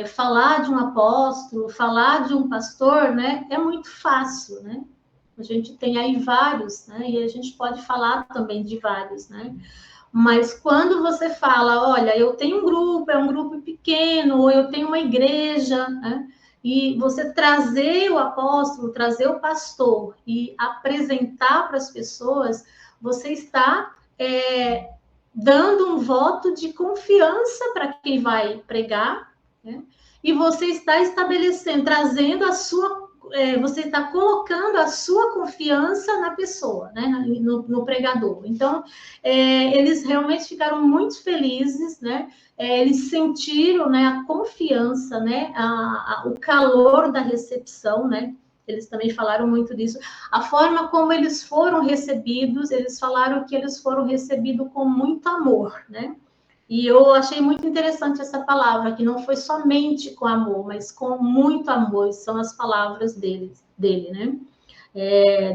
D: falar de um apóstolo, falar de um pastor, né, é muito fácil, né? A gente tem aí vários, né? E a gente pode falar também de vários, né? Mas quando você fala, olha, eu tenho um grupo, é um grupo pequeno, ou eu tenho uma igreja, né? E você trazer o apóstolo, trazer o pastor e apresentar para as pessoas, você está dando um voto de confiança para quem vai pregar, né? E você está estabelecendo, trazendo a sua você está colocando a sua confiança na pessoa, né, no pregador. Então, eles realmente ficaram muito felizes, né? Eles sentiram, né, a confiança, né, o calor da recepção, né? Eles também falaram muito disso. A forma como eles foram recebidos, eles falaram que eles foram recebidos com muito amor, né? E eu achei muito interessante essa palavra, que não foi somente com amor, mas com muito amor, são as palavras dele, né?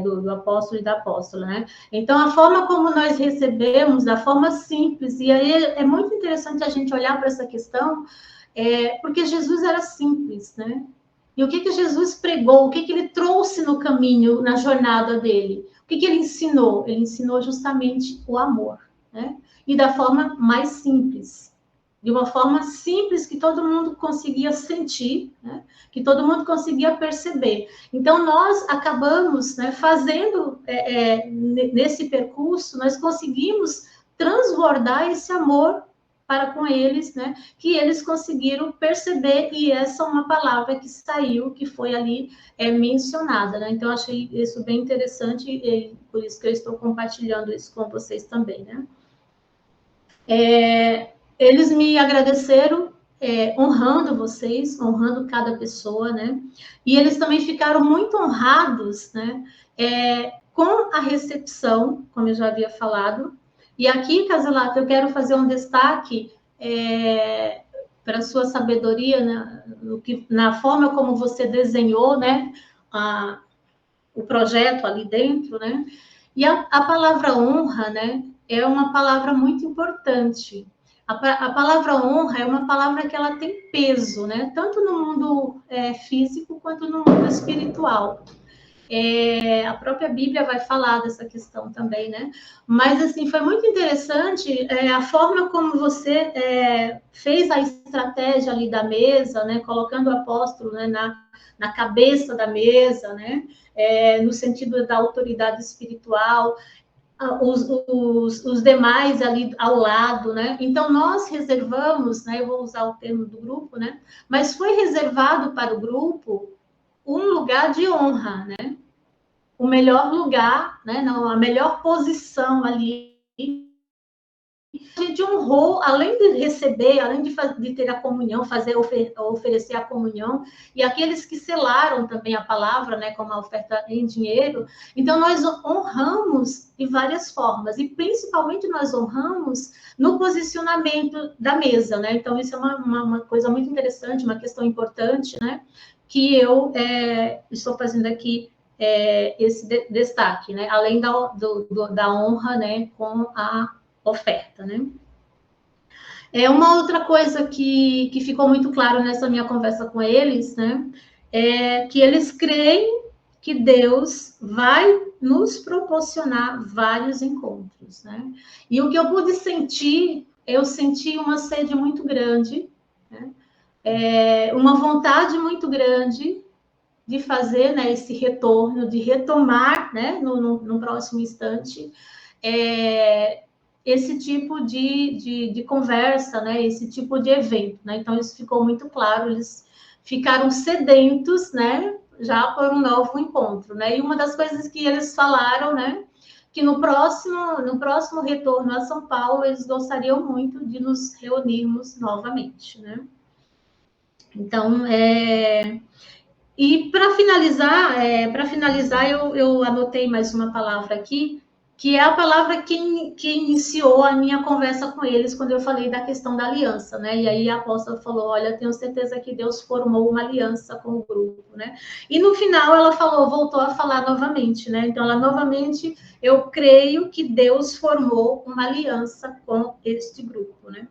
D: Do apóstolo e da apóstola, né? Então, a forma como nós recebemos, da forma simples, e aí é muito interessante a gente olhar para essa questão, porque Jesus era simples, né? E o que Jesus pregou, o que ele trouxe no caminho, na jornada dele? O que ele ensinou? Ele ensinou justamente o amor, né? E da forma mais simples. De uma forma simples que todo mundo conseguia sentir, né? Que todo mundo conseguia perceber. Então, nós acabamos, né, fazendo, nesse percurso, nós conseguimos transbordar esse amor para com eles, né, que eles conseguiram perceber, e essa é uma palavra que saiu, que foi ali mencionada, né? Então, eu achei isso bem interessante, e por isso que eu estou compartilhando isso com vocês também, né? Eles me agradeceram, honrando vocês, honrando cada pessoa, né? E eles também ficaram muito honrados, né? Com a recepção, como eu já havia falado. E aqui, Caselato, eu quero fazer um destaque para a sua sabedoria, né? Na forma como você desenhou, né? O projeto ali dentro, né? E a palavra honra, né? É uma palavra muito importante. A palavra honra é uma palavra que ela tem peso, né? Tanto no mundo físico quanto no mundo espiritual. A própria Bíblia vai falar dessa questão também, né? Mas, assim, foi muito interessante a forma como você fez a estratégia ali da mesa, né? Colocando o apóstolo, né, na cabeça da mesa, né? No sentido da autoridade espiritual, os demais ali ao lado, né? Então, nós reservamos, né? Eu vou usar o termo do grupo, né? Mas foi reservado para o grupo um lugar de honra, né? O melhor lugar, né? Não, a melhor posição ali. A gente honrou, além de receber, além de ter a comunhão, oferecer a comunhão, e aqueles que selaram também a palavra, né, como a oferta em dinheiro. Então, nós honramos de várias formas, e principalmente nós honramos no posicionamento da mesa, né? Então, isso é uma coisa muito interessante, uma questão importante, né? Que eu estou fazendo aqui esse destaque, né? Além da honra, né, com a oferta, né? Uma outra coisa que ficou muito claro nessa minha conversa com eles, né? É que eles creem que Deus vai nos proporcionar vários encontros, né? E o que eu pude sentir, eu senti uma sede muito grande, né? Uma vontade muito grande de fazer, né, esse retorno, de retomar, né, no próximo instante, esse tipo de conversa, né, esse tipo de evento, né? Então, isso ficou muito claro, eles ficaram sedentos, né, já por um novo encontro, né? E uma das coisas que eles falaram, né, que no próximo retorno a São Paulo, eles gostariam muito de nos reunirmos novamente, né? Então, e para finalizar, eu anotei mais uma palavra aqui, que é a palavra que iniciou a minha conversa com eles quando eu falei da questão da aliança, né? E aí a apóstola falou: olha, tenho certeza que Deus formou uma aliança com o grupo, né? E no final ela voltou a falar novamente, né? Então, ela novamente, eu creio que Deus formou uma aliança com este grupo, né?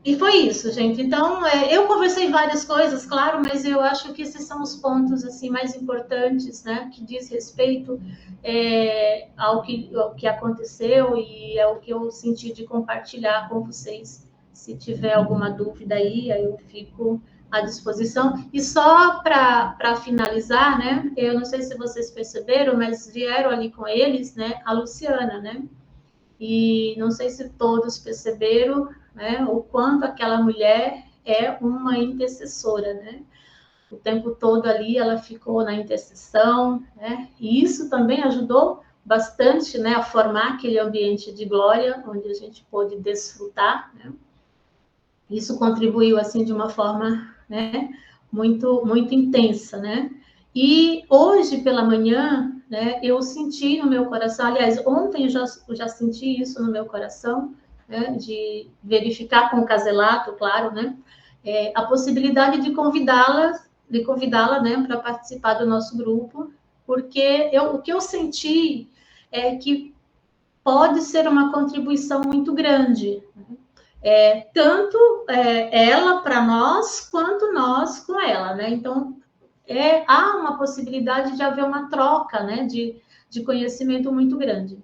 D: E foi isso, gente. Então, eu conversei várias coisas, claro, mas eu acho que esses são os pontos assim mais importantes, né, que diz respeito ao que aconteceu e ao que eu senti de compartilhar com vocês. Se tiver alguma dúvida aí eu fico à disposição. E só para finalizar, né, eu não sei se vocês perceberam, mas vieram ali com eles, né, a Luciana, né? E não sei se todos perceberam, né, o quanto aquela mulher é uma intercessora, né? O tempo todo ali ela ficou na intercessão, né? E isso também ajudou bastante, né, a formar aquele ambiente de glória, onde a gente pôde desfrutar, né? Isso contribuiu, assim, de uma forma, né, muito intensa, né? E hoje, pela manhã, né, eu senti no meu coração, aliás, ontem eu já senti isso no meu coração, né, de verificar com o Caselato, claro, né, a possibilidade de convidá-la, né, para participar do nosso grupo, porque o que eu senti é que pode ser uma contribuição muito grande, tanto ela para nós, quanto nós com ela, né? Então, há uma possibilidade de haver uma troca, né, de conhecimento muito grande.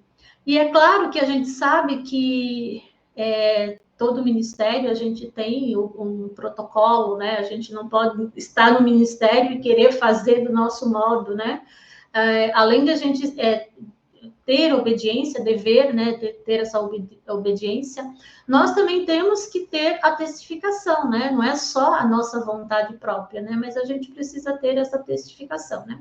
D: E é claro que a gente sabe que todo ministério a gente tem um protocolo, né? A gente não pode estar no ministério e querer fazer do nosso modo, né? Além de a gente ter obediência, dever, né, ter essa obediência, nós também temos que ter a testificação, né? Não é só a nossa vontade própria, né? Mas a gente precisa ter essa testificação, né?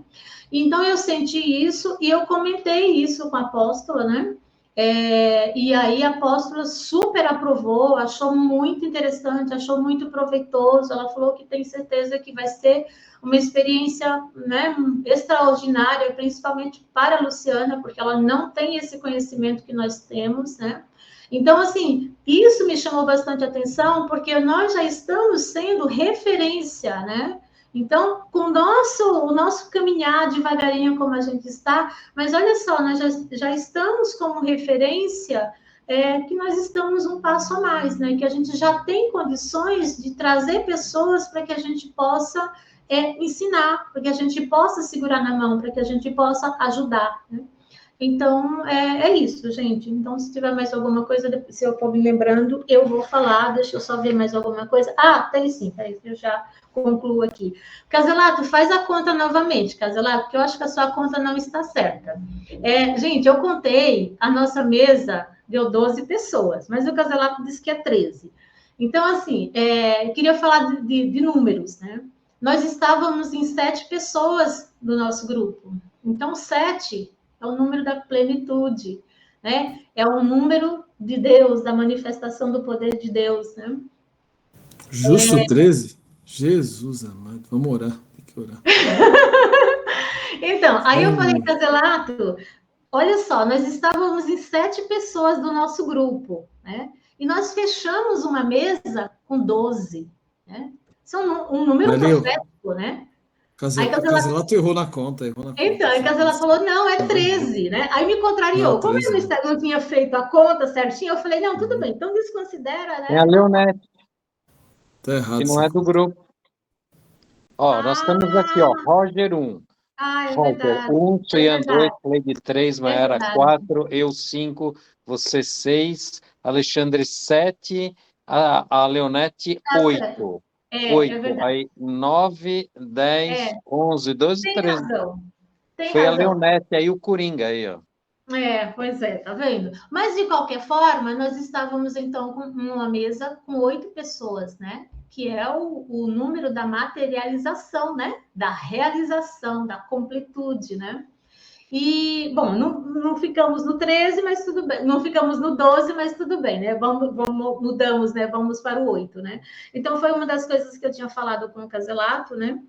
D: Então eu senti isso e eu comentei isso com a apóstola, né? E aí a apóstola super aprovou, achou muito interessante, achou muito proveitoso. Ela falou que tem certeza que vai ser uma experiência, né, extraordinária, principalmente para a Luciana, porque ela não tem esse conhecimento que nós temos, né? Então, assim, isso me chamou bastante atenção, porque nós já estamos sendo referência, né? Então, com o nosso caminhar devagarinho como a gente está, mas olha só, nós já estamos como referência, que nós estamos um passo a mais, né? Que a gente já tem condições de trazer pessoas para que a gente possa ensinar, para que a gente possa segurar na mão, para que a gente possa ajudar, né? Então, é isso, gente. Então, se tiver mais alguma coisa, se eu for me lembrando, eu vou falar. Deixa eu só ver mais alguma coisa. Tem sim, peraí, eu já concluo aqui. Caselato, faz a conta novamente, Caselato, porque eu acho que a sua conta não está certa. Gente, eu contei, a nossa mesa deu 12 pessoas, mas o Caselato disse que é 13. Então, assim, eu queria falar de números, né? Nós estávamos em 7 pessoas do nosso grupo. Então, 7 é o número da plenitude, né? É o número de Deus, da manifestação do poder de Deus, né?
C: Justo 13? Jesus amado, vamos orar, tem que orar.
D: Então, aí eu falei, Caselato, olha só, nós estávamos em 7 pessoas do nosso grupo, né? E nós fechamos uma mesa com 12, né? São um número profético, né?
C: Caselato errou na conta.
D: Então, aí Caselato falou, não, é 13, né? Aí me contrariou.
C: Não,
D: Como
C: 13,
D: eu não tinha feito a conta certinho, eu falei, não, tudo bem, então desconsidera, né?
B: É a Leonete,
C: tá errado.
B: que não é do grupo. Ó, nós temos aqui, ó, Roger 1.
D: É
B: Roger
D: verdade.
B: 1, Suian 2,
D: verdade.
B: Cleide 3, Maera 4, eu 5, você 6, Alexandre 7, a Leonete 8.
D: É verdade.
B: Aí 9, 10, 11, 12,
D: Tem
B: 13.
D: razão.
B: Foi a Leonete, aí o Coringa aí, ó.
D: Pois é, tá vendo? Mas, de qualquer forma, nós estávamos, então, com uma mesa com 8 pessoas, né? Que é o número da materialização, né? Da realização, da completude, né? E, bom, não ficamos no 13, mas tudo bem. Não ficamos no 12, mas tudo bem, né? Mudamos, né? Vamos para o 8, né? Então, foi uma das coisas que eu tinha falado com o Caselato, né?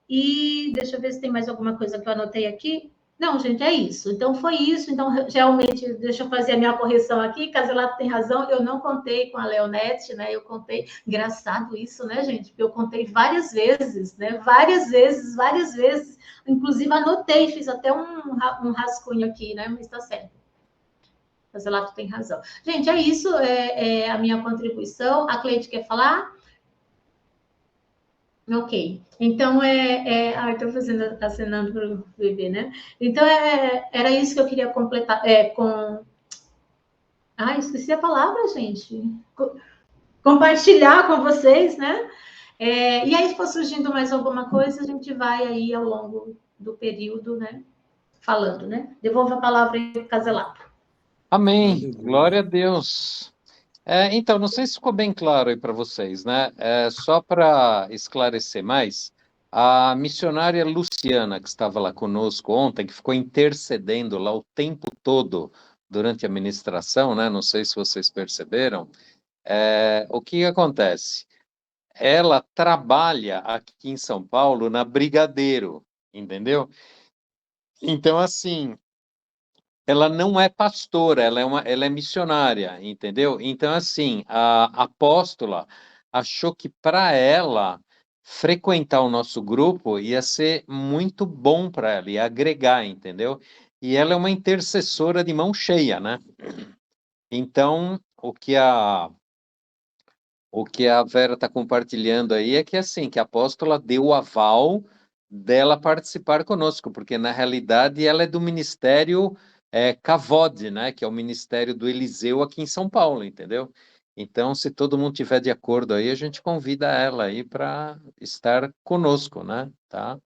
D: E deixa eu ver se tem mais alguma coisa que eu anotei aqui. Não, gente, é isso. Então, foi isso. Então, realmente, deixa eu fazer a minha correção aqui. Caselato tem razão, eu não contei com a Leonete, né? Eu contei, engraçado isso, né, gente? Porque eu contei várias vezes, né? Várias vezes. Inclusive, anotei, fiz até um rascunho aqui, né? Mas está certo. Caselato tem razão. Gente, é isso. É a minha contribuição. A Cleide quer falar? Ok. Então, estou acenando para o bebê, né? Então, era isso que eu queria completar. Esqueci a palavra, gente. Compartilhar com vocês, né? E aí, se for surgindo mais alguma coisa, a gente vai aí ao longo do período, né? Falando, né? Devolvo a palavra aí para o Caselato.
B: Amém.
C: Aleluia.
B: Glória a Deus. Então, não sei se ficou bem claro aí para vocês, né? Só para esclarecer mais, A missionária Luciana, que estava lá conosco ontem, que ficou intercedendo lá o tempo todo durante a ministração, né? Não sei se vocês perceberam. O que acontece? Ela trabalha aqui em São Paulo na Brigadeiro, entendeu? Então, assim, ela não é pastora, ela é missionária, entendeu? Então, assim, a apóstola achou que para ela frequentar o nosso grupo ia ser muito bom para ela, ia agregar, entendeu? E ela é uma intercessora de mão cheia, né? Então, o que a Vera está compartilhando aí é que assim, que a apóstola deu o aval dela participar conosco, porque na realidade ela é do ministério Cavod, né? Que é o ministério do Eliseu aqui em São Paulo, entendeu? Então, se todo mundo tiver de acordo aí, a gente convida ela aí para estar conosco, né? Tá?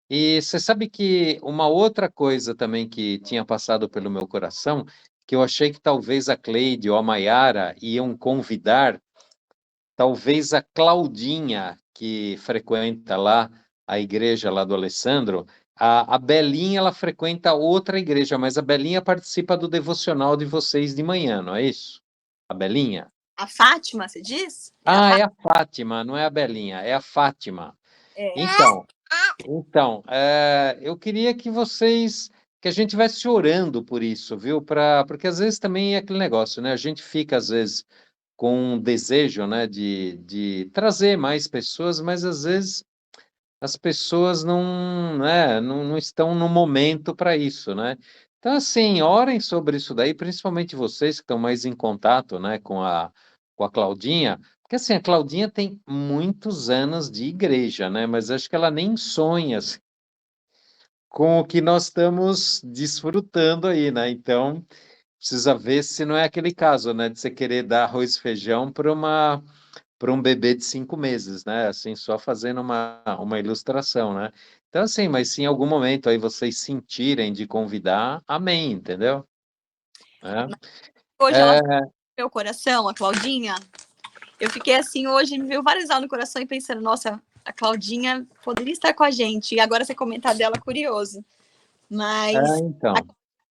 B: E você sabe que uma outra coisa também que tinha passado pelo meu coração, que eu achei que talvez a Cleide ou a Maiara iam convidar. Talvez a Claudinha, que frequenta lá a igreja lá do Alessandro, a Belinha, ela frequenta outra igreja, mas a Belinha participa do devocional de vocês de manhã, não é isso? A Belinha?
F: A Fátima, você diz?
B: É a Fátima, não é a Belinha, é a Fátima.
F: É.
B: Então, eu queria que a gente estivesse orando por isso, viu? Porque às vezes também é aquele negócio, né? A gente fica, às vezes, com um desejo, né, de trazer mais pessoas, mas às vezes as pessoas não, né, não estão no momento para isso, né? Então, assim, orem sobre isso daí, principalmente vocês que estão mais em contato, né, com a Claudinha, porque assim, a Claudinha tem muitos anos de igreja, né, mas acho que ela nem sonha assim, com o que nós estamos desfrutando aí, né? Então, precisa ver se não é aquele caso, né, de você querer dar arroz e feijão para um bebê de 5 meses, né? Assim, só fazendo uma ilustração, né? Então, assim, mas se em algum momento aí vocês sentirem de convidar, amém, entendeu?
F: Hoje ela
B: É,
F: falou no meu coração, a Claudinha. Eu fiquei assim, hoje me veio várias aulas no coração e pensando, nossa, a Claudinha poderia estar com a gente. E agora você comentar dela, curioso. Mas
B: então.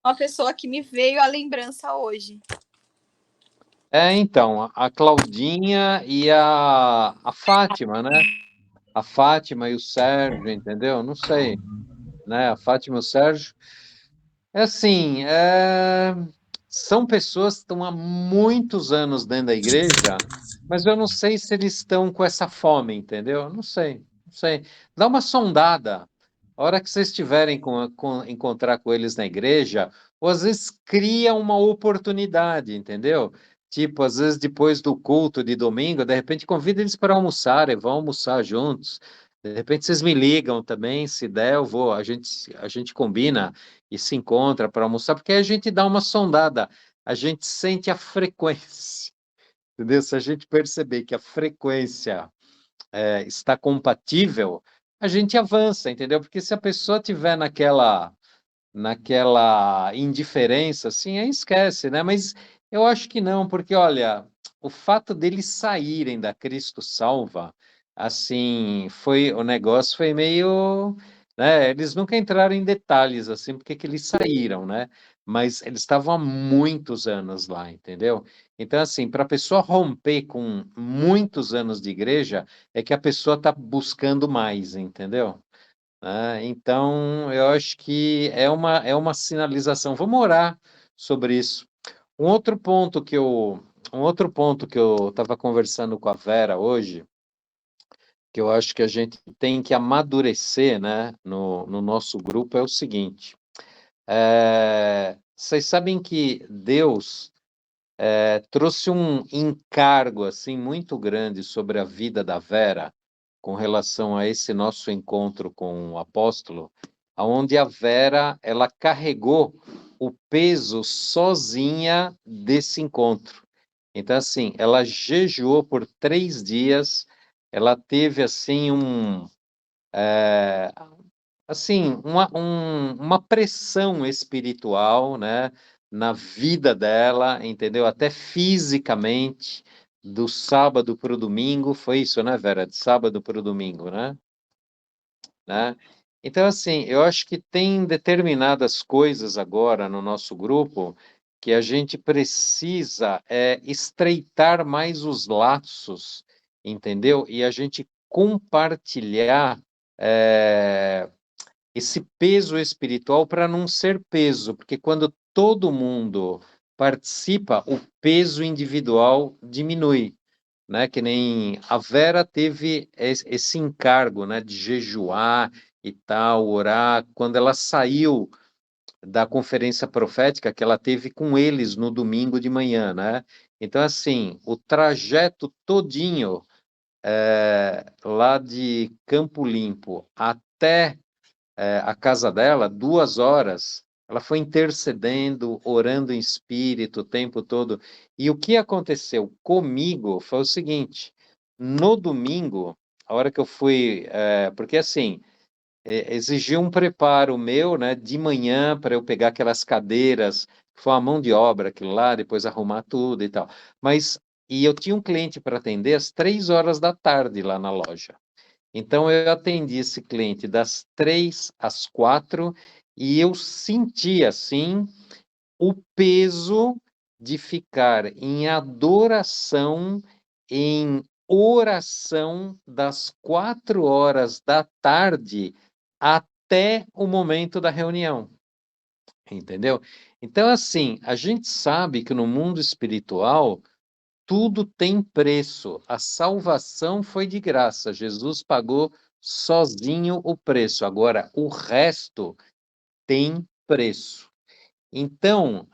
F: uma pessoa que me veio a lembrança hoje.
B: Então, a Claudinha e a Fátima, né? A Fátima e o Sérgio, entendeu? Não sei, né? A Fátima e o Sérgio. É assim, são pessoas que estão há muitos anos dentro da igreja, mas eu não sei se eles estão com essa fome, entendeu? Não sei, não sei. Dá uma sondada. A hora que vocês estiverem encontrar com eles na igreja, ou às vezes cria uma oportunidade, entendeu? Tipo, às vezes depois do culto de domingo, de repente convida eles para almoçar e vão almoçar juntos. De repente vocês me ligam também, se der, eu vou, a gente combina e se encontra para almoçar, porque aí a gente dá uma sondada, a gente sente a frequência, entendeu? Se a gente perceber que a frequência está compatível, a gente avança, entendeu? Porque se a pessoa tiver naquela indiferença, assim, aí esquece, né? Mas eu acho que não, porque olha, o fato deles saírem da Cristo Salva, assim, o negócio foi meio, né? Eles nunca entraram em detalhes assim, porque que eles saíram, né? Mas eles estavam há muitos anos lá, entendeu? Então, assim, para a pessoa romper com muitos anos de igreja, é que a pessoa está buscando mais, entendeu? Então, eu acho que é uma sinalização. Vamos orar sobre isso. Um outro ponto que eu estava conversando com a Vera hoje, que eu acho que a gente tem que amadurecer, né, no nosso grupo, é o seguinte. Vocês sabem que Deus trouxe um encargo assim muito grande sobre a vida da Vera com relação a esse nosso encontro com o apóstolo, aonde a Vera ela carregou o peso sozinha desse encontro. Então assim, ela jejuou por 3 dias, ela teve uma pressão espiritual, né, na vida dela, entendeu? Até fisicamente, do sábado para o domingo, foi isso, né, Vera? De sábado para o domingo, né? né? Então, assim, eu acho que tem determinadas coisas agora no nosso grupo que a gente precisa estreitar mais os laços, entendeu? E a gente compartilhar esse peso espiritual para não ser peso, porque quando todo mundo participa, o peso individual diminui, né? Que nem a Vera teve esse encargo, né, de jejuar e tal, orar, quando ela saiu da conferência profética que ela teve com eles no domingo de manhã, né? Então, assim, o trajeto todinho lá de Campo Limpo até a casa dela, 2 horas, ela foi intercedendo, orando em espírito o tempo todo. E o que aconteceu comigo foi o seguinte: no domingo, a hora que eu fui, porque assim, exigiu um preparo meu, né, de manhã para eu pegar aquelas cadeiras, foi uma mão de obra aquilo lá, depois arrumar tudo e tal. Mas, e eu tinha um cliente para atender às 3 horas da tarde lá na loja. Então, eu atendi esse cliente das 3 às 4 e eu senti, assim, o peso de ficar em adoração, em oração das 4 horas da tarde até o momento da reunião, entendeu? Então, assim, a gente sabe que no mundo espiritual tudo tem preço. A salvação foi de graça. Jesus pagou sozinho o preço. Agora, o resto tem preço. Então,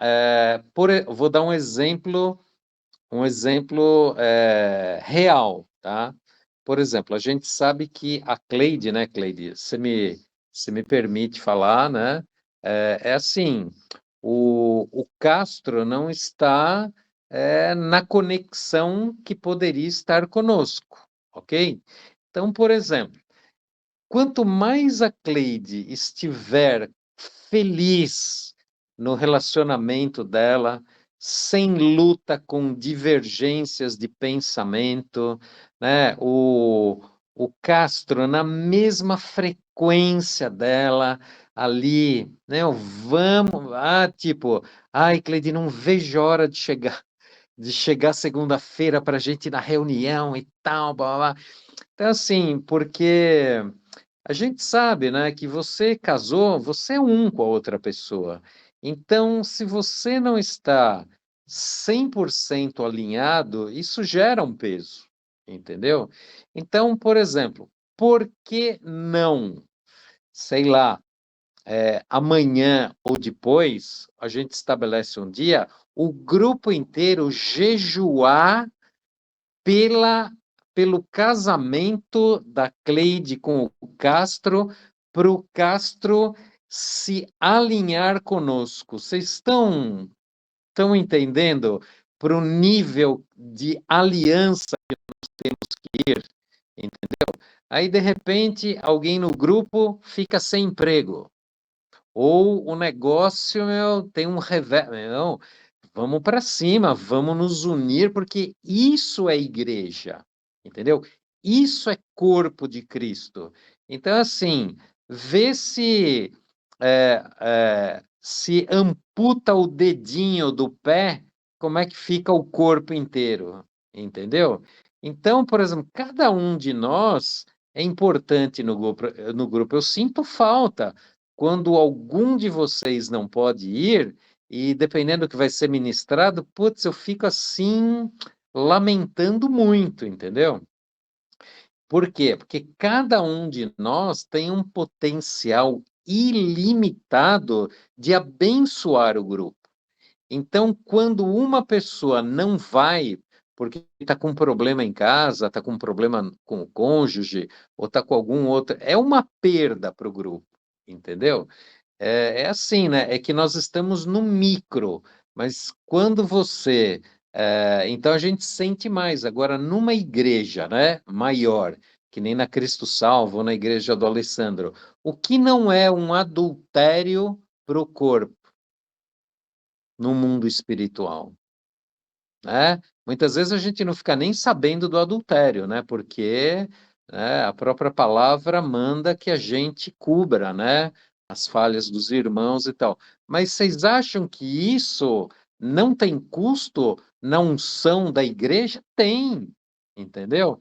B: vou dar um exemplo real, tá? Por exemplo, a gente sabe que a Cleide, né, Cleide? Você me permite falar, né? É assim, o Castro não está na conexão que poderia estar conosco, ok? Então, por exemplo, quanto mais a Cleide estiver feliz no relacionamento dela, sem luta com divergências de pensamento, né? O Castro na mesma frequência dela, ali, né? Vamos, tipo, ai, Cleide, não vejo hora de chegar segunda-feira para a gente ir na reunião e tal, blá, blá, blá. Então, assim, porque a gente sabe, né, que você casou, você é um com a outra pessoa. Então, se você não está 100% alinhado, isso gera um peso, entendeu? Então, por exemplo, por que não, sei lá, amanhã ou depois, a gente estabelece um dia, o grupo inteiro jejuar pelo casamento da Cleide com o Castro, para o Castro se alinhar conosco. Vocês estão entendendo para o nível de aliança que ir, entendeu? Aí, de repente, alguém no grupo fica sem emprego. Ou o negócio, meu, tem um revés. Não, vamos para cima, vamos nos unir, porque isso é igreja, entendeu? Isso é corpo de Cristo. Então, assim, vê se amputa o dedinho do pé, como é que fica o corpo inteiro, entendeu? Então, por exemplo, cada um de nós é importante no grupo. No grupo. Eu sinto falta quando algum de vocês não pode ir, e dependendo do que vai ser ministrado, putz, eu fico assim, lamentando muito, entendeu? Por quê? Porque cada um de nós tem um potencial ilimitado de abençoar o grupo. Então, quando uma pessoa não vai, porque está com um problema em casa, está com um problema com o cônjuge, ou está com algum outro, é uma perda para o grupo, entendeu? É assim, né? É que nós estamos no micro, mas quando você. Então a gente sente mais. Agora, numa igreja, né, maior, que nem na Cristo Salvo, ou na igreja do Alessandro, o que não é um adultério para o corpo no mundo espiritual, né? Muitas vezes a gente não fica nem sabendo do adultério, né? Porque né? A própria palavra manda que a gente cubra, né? As falhas dos irmãos e tal. Mas vocês acham que isso não tem custo na unção da igreja? Tem, entendeu?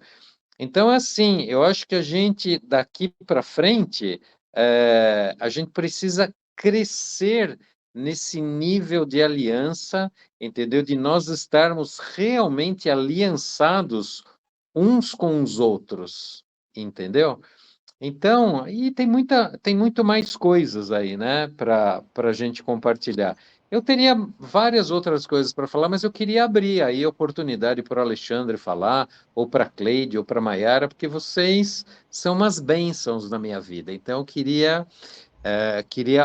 B: Então, assim, eu acho que a gente, daqui para frente, a gente precisa crescer nesse nível de aliança, entendeu? De nós estarmos realmente aliançados uns com os outros, entendeu? Então, e tem muito mais coisas aí, né, para a gente compartilhar. Eu teria várias outras coisas para falar, mas eu queria abrir aí a oportunidade para o Alexandre falar, ou para a Cleide, ou para a Maiara, porque vocês são umas bênçãos na minha vida. Então, eu queria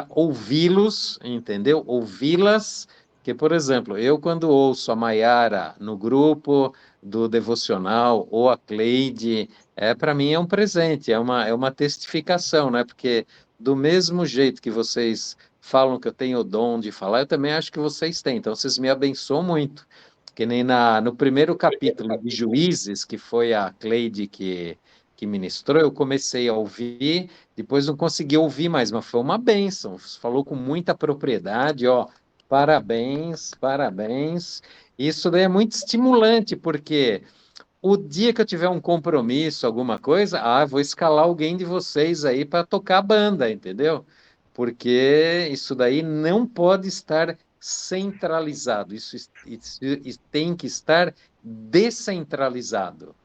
B: ouvi-los, entendeu? Ouvi-las, que, por exemplo, eu quando ouço a Maiara no grupo do devocional ou a Cleide, para mim é um presente, é uma testificação, né? Porque do mesmo jeito que vocês falam que eu tenho o dom de falar, eu também acho que vocês têm. Então, vocês me abençoam muito. Que nem no primeiro capítulo de Juízes, que foi a Cleide que ministrou, eu comecei a ouvir, depois não consegui ouvir mais, mas foi uma bênção. Falou com muita propriedade, ó. Parabéns, parabéns. Isso daí é muito estimulante, porque o dia que eu tiver um compromisso, alguma coisa, vou escalar alguém de vocês aí para tocar a banda, entendeu? Porque isso daí não pode estar centralizado, isso tem que estar descentralizado,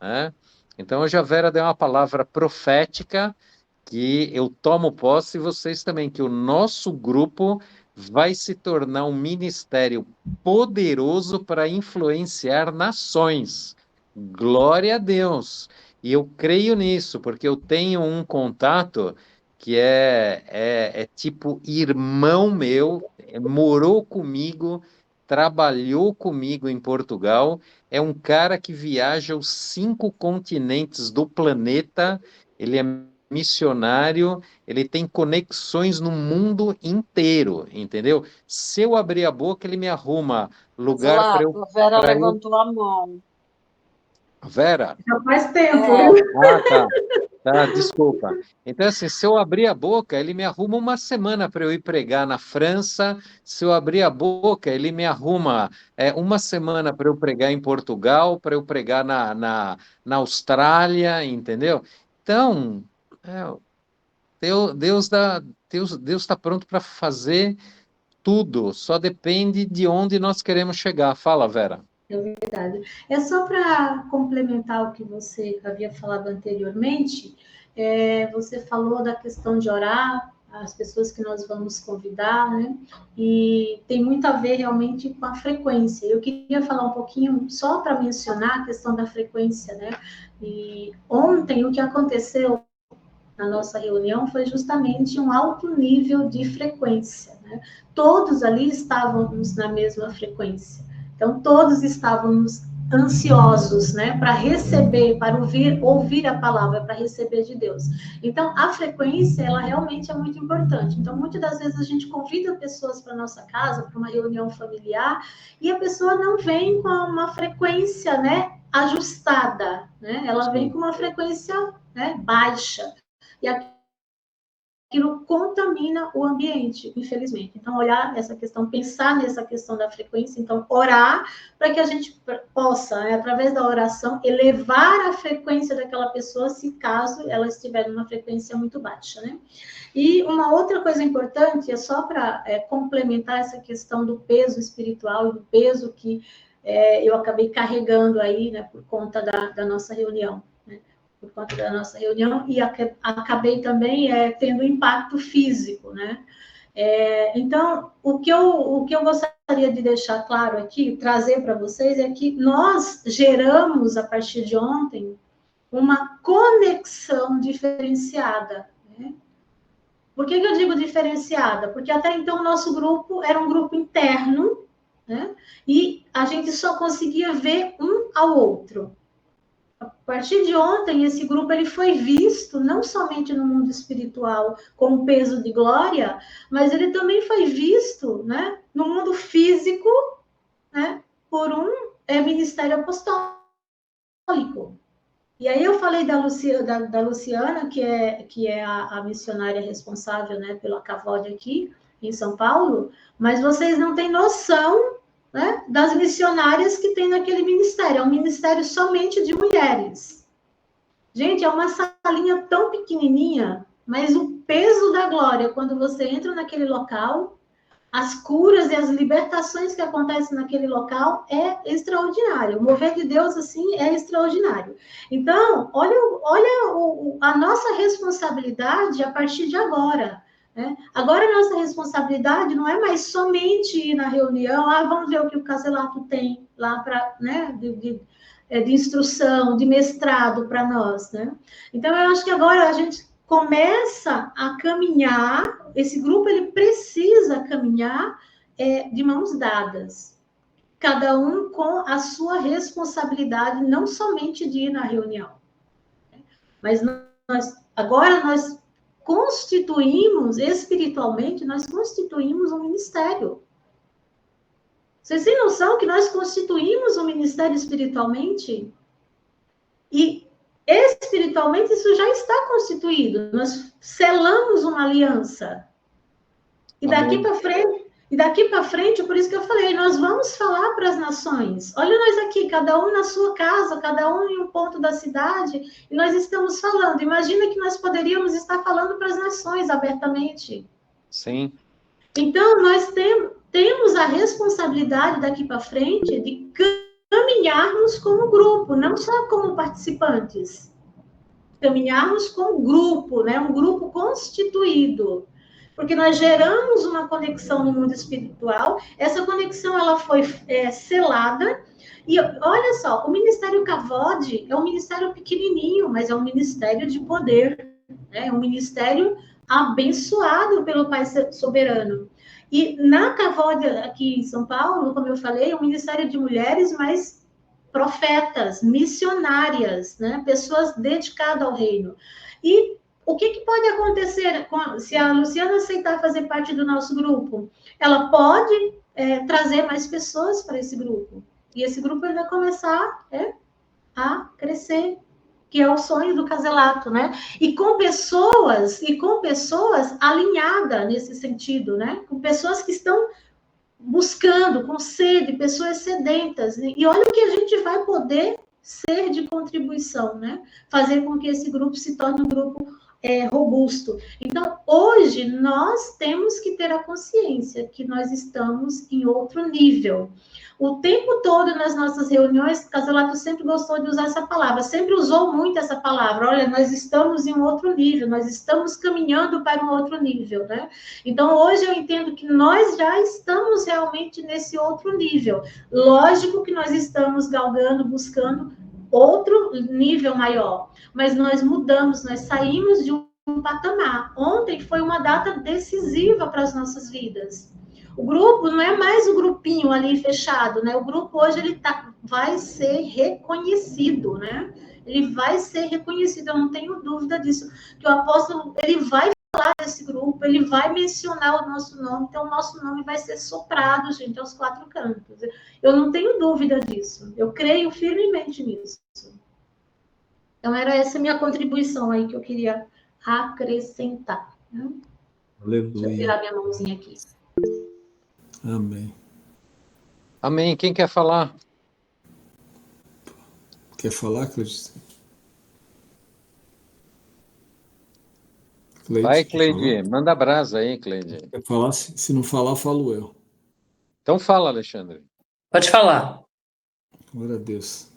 B: né? Então, hoje a Vera deu uma palavra profética que eu tomo posse e vocês também, que o nosso grupo vai se tornar um ministério poderoso para influenciar nações. Glória a Deus! E eu creio nisso, porque eu tenho um contato que é tipo irmão meu, morou comigo, trabalhou comigo em Portugal, é um cara que viaja os 5 continentes do planeta, ele é missionário, ele tem conexões no mundo inteiro, entendeu? Se eu abrir a boca, ele me arruma lugar para eu.
A: Zlato, a Vera levantou a mão.
B: Vera?
D: Já faz tempo,
A: É.
D: viu?
B: Tá. Tá, desculpa. Então, assim, se eu abrir a boca, ele me arruma uma semana para eu ir pregar na França. Se eu abrir a boca, ele me arruma uma semana para eu pregar em Portugal, para eu pregar na Austrália, entendeu? Então, Deus está pronto para fazer tudo, só depende de onde nós queremos chegar. Fala, Vera.
D: É verdade. É só para complementar o que você havia falado anteriormente, você falou da questão de orar, as pessoas que nós vamos convidar, né? E tem muito a ver realmente com a frequência. Eu queria falar um pouquinho, só para mencionar a questão da frequência, né? E ontem o que aconteceu na nossa reunião foi justamente um alto nível de frequência, né? Todos ali estávamos na mesma frequência. Então, todos estávamos ansiosos, né, para receber, para ouvir a palavra, para receber de Deus. Então, a frequência, ela realmente é muito importante. Então, muitas das vezes a gente convida pessoas para nossa casa, para uma reunião familiar, e a pessoa não vem com uma frequência, né, ajustada, né? Ela vem com uma frequência, né, baixa. E aquilo contamina o ambiente, infelizmente. Então, olhar essa questão, pensar nessa questão da frequência, então, orar para que a gente possa, né, através da oração, elevar a frequência daquela pessoa, se caso ela estiver numa frequência muito baixa, né? E uma outra coisa importante, é só para complementar essa questão do peso espiritual e do peso que eu acabei carregando aí, né, por conta da nossa reunião. Por conta da nossa reunião, e acabei também tendo impacto físico, né? Então, o que eu gostaria de deixar claro aqui, trazer para vocês, é que nós geramos, a partir de ontem, uma conexão diferenciada, né? Por que eu digo diferenciada? Porque até então o nosso grupo era um grupo interno, né? E a gente só conseguia ver um ao outro. A partir de ontem, esse grupo ele foi visto não somente no mundo espiritual com peso de glória, mas ele também foi visto, né, no mundo físico, né, por um ministério apostólico. E aí eu falei da Luciana, que é a missionária responsável, né, pela CAVOD aqui em São Paulo, mas vocês não têm noção, né, das missionárias que tem naquele ministério. É um ministério somente de mulheres. Gente, é uma salinha tão pequenininha, mas o peso da glória, quando você entra naquele local, as curas e as libertações que acontecem naquele local é extraordinário. O mover de Deus, assim, é extraordinário. Então, olha a nossa responsabilidade a partir de agora. Né? Agora, a nossa responsabilidade não é mais somente ir na reunião, vamos ver o que o Caselato tem lá para, né, de instrução, de mestrado para nós. Né? Então, eu acho que agora a gente começa a caminhar, esse grupo ele precisa caminhar de mãos dadas, cada um com a sua responsabilidade, não somente de ir na reunião, mas agora nós constituímos, espiritualmente, nós constituímos um ministério. Vocês têm noção que nós constituímos um ministério espiritualmente? E espiritualmente, isso já está constituído. Nós selamos uma aliança. E daqui para frente, por isso que eu falei, nós vamos falar para as nações. Olha nós aqui, cada um na sua casa, cada um em um ponto da cidade, e nós estamos falando. Imagina que nós poderíamos estar falando para as nações abertamente.
B: Sim.
D: Então, nós temos a responsabilidade daqui para frente de caminharmos como grupo, não só como participantes. Caminharmos como grupo, né? Um grupo constituído. Porque nós geramos uma conexão no mundo espiritual, essa conexão ela foi selada, e olha só, o Ministério CAVOD é um ministério pequenininho, mas é um ministério de poder, né? É um ministério abençoado pelo Pai Soberano. E na CAVOD, aqui em São Paulo, como eu falei, é um ministério de mulheres, mas profetas, missionárias, né? Pessoas dedicadas ao reino. E o que pode acontecer se a Luciana aceitar fazer parte do nosso grupo? Ela pode trazer mais pessoas para esse grupo. E esse grupo vai começar a crescer, que é o sonho do Caselato, né? E com pessoas alinhadas nesse sentido, né? Com pessoas que estão buscando, com sede, pessoas sedentas. E olha o que a gente vai poder ser de contribuição, né? Fazer com que esse grupo se torne um grupo robusto. Então, hoje, nós temos que ter a consciência que nós estamos em outro nível. O tempo todo nas nossas reuniões, Caselato sempre gostou de usar essa palavra, sempre usou muito essa palavra. Olha, nós estamos em um outro nível, nós estamos caminhando para um outro nível, né? Então, hoje eu entendo que nós já estamos realmente nesse outro nível. Lógico que nós estamos galgando, buscando outro nível maior, mas nós mudamos, nós saímos de um patamar. Ontem foi uma data decisiva para as nossas vidas. O grupo não é mais o grupinho ali fechado, né? O grupo hoje ele vai ser reconhecido, né? Ele vai ser reconhecido, eu não tenho dúvida disso, que o apóstolo ele vai falar desse grupo, ele vai mencionar o nosso nome, então o nosso nome vai ser soprado, gente, aos quatro cantos. Eu não tenho dúvida disso, eu creio firmemente nisso. Então, era essa minha contribuição aí que eu queria acrescentar. Né?
C: Aleluia.
D: Deixa eu tirar minha mãozinha aqui.
C: Amém.
B: Amém. Quem quer falar?
C: Quer falar, Cleide?
B: Vai, Cleide. Manda brasa aí, Cleide.
C: Quer falar? Se não falar, falo eu.
B: Então fala, Alexandre.
G: Pode falar.
C: Glória a Deus.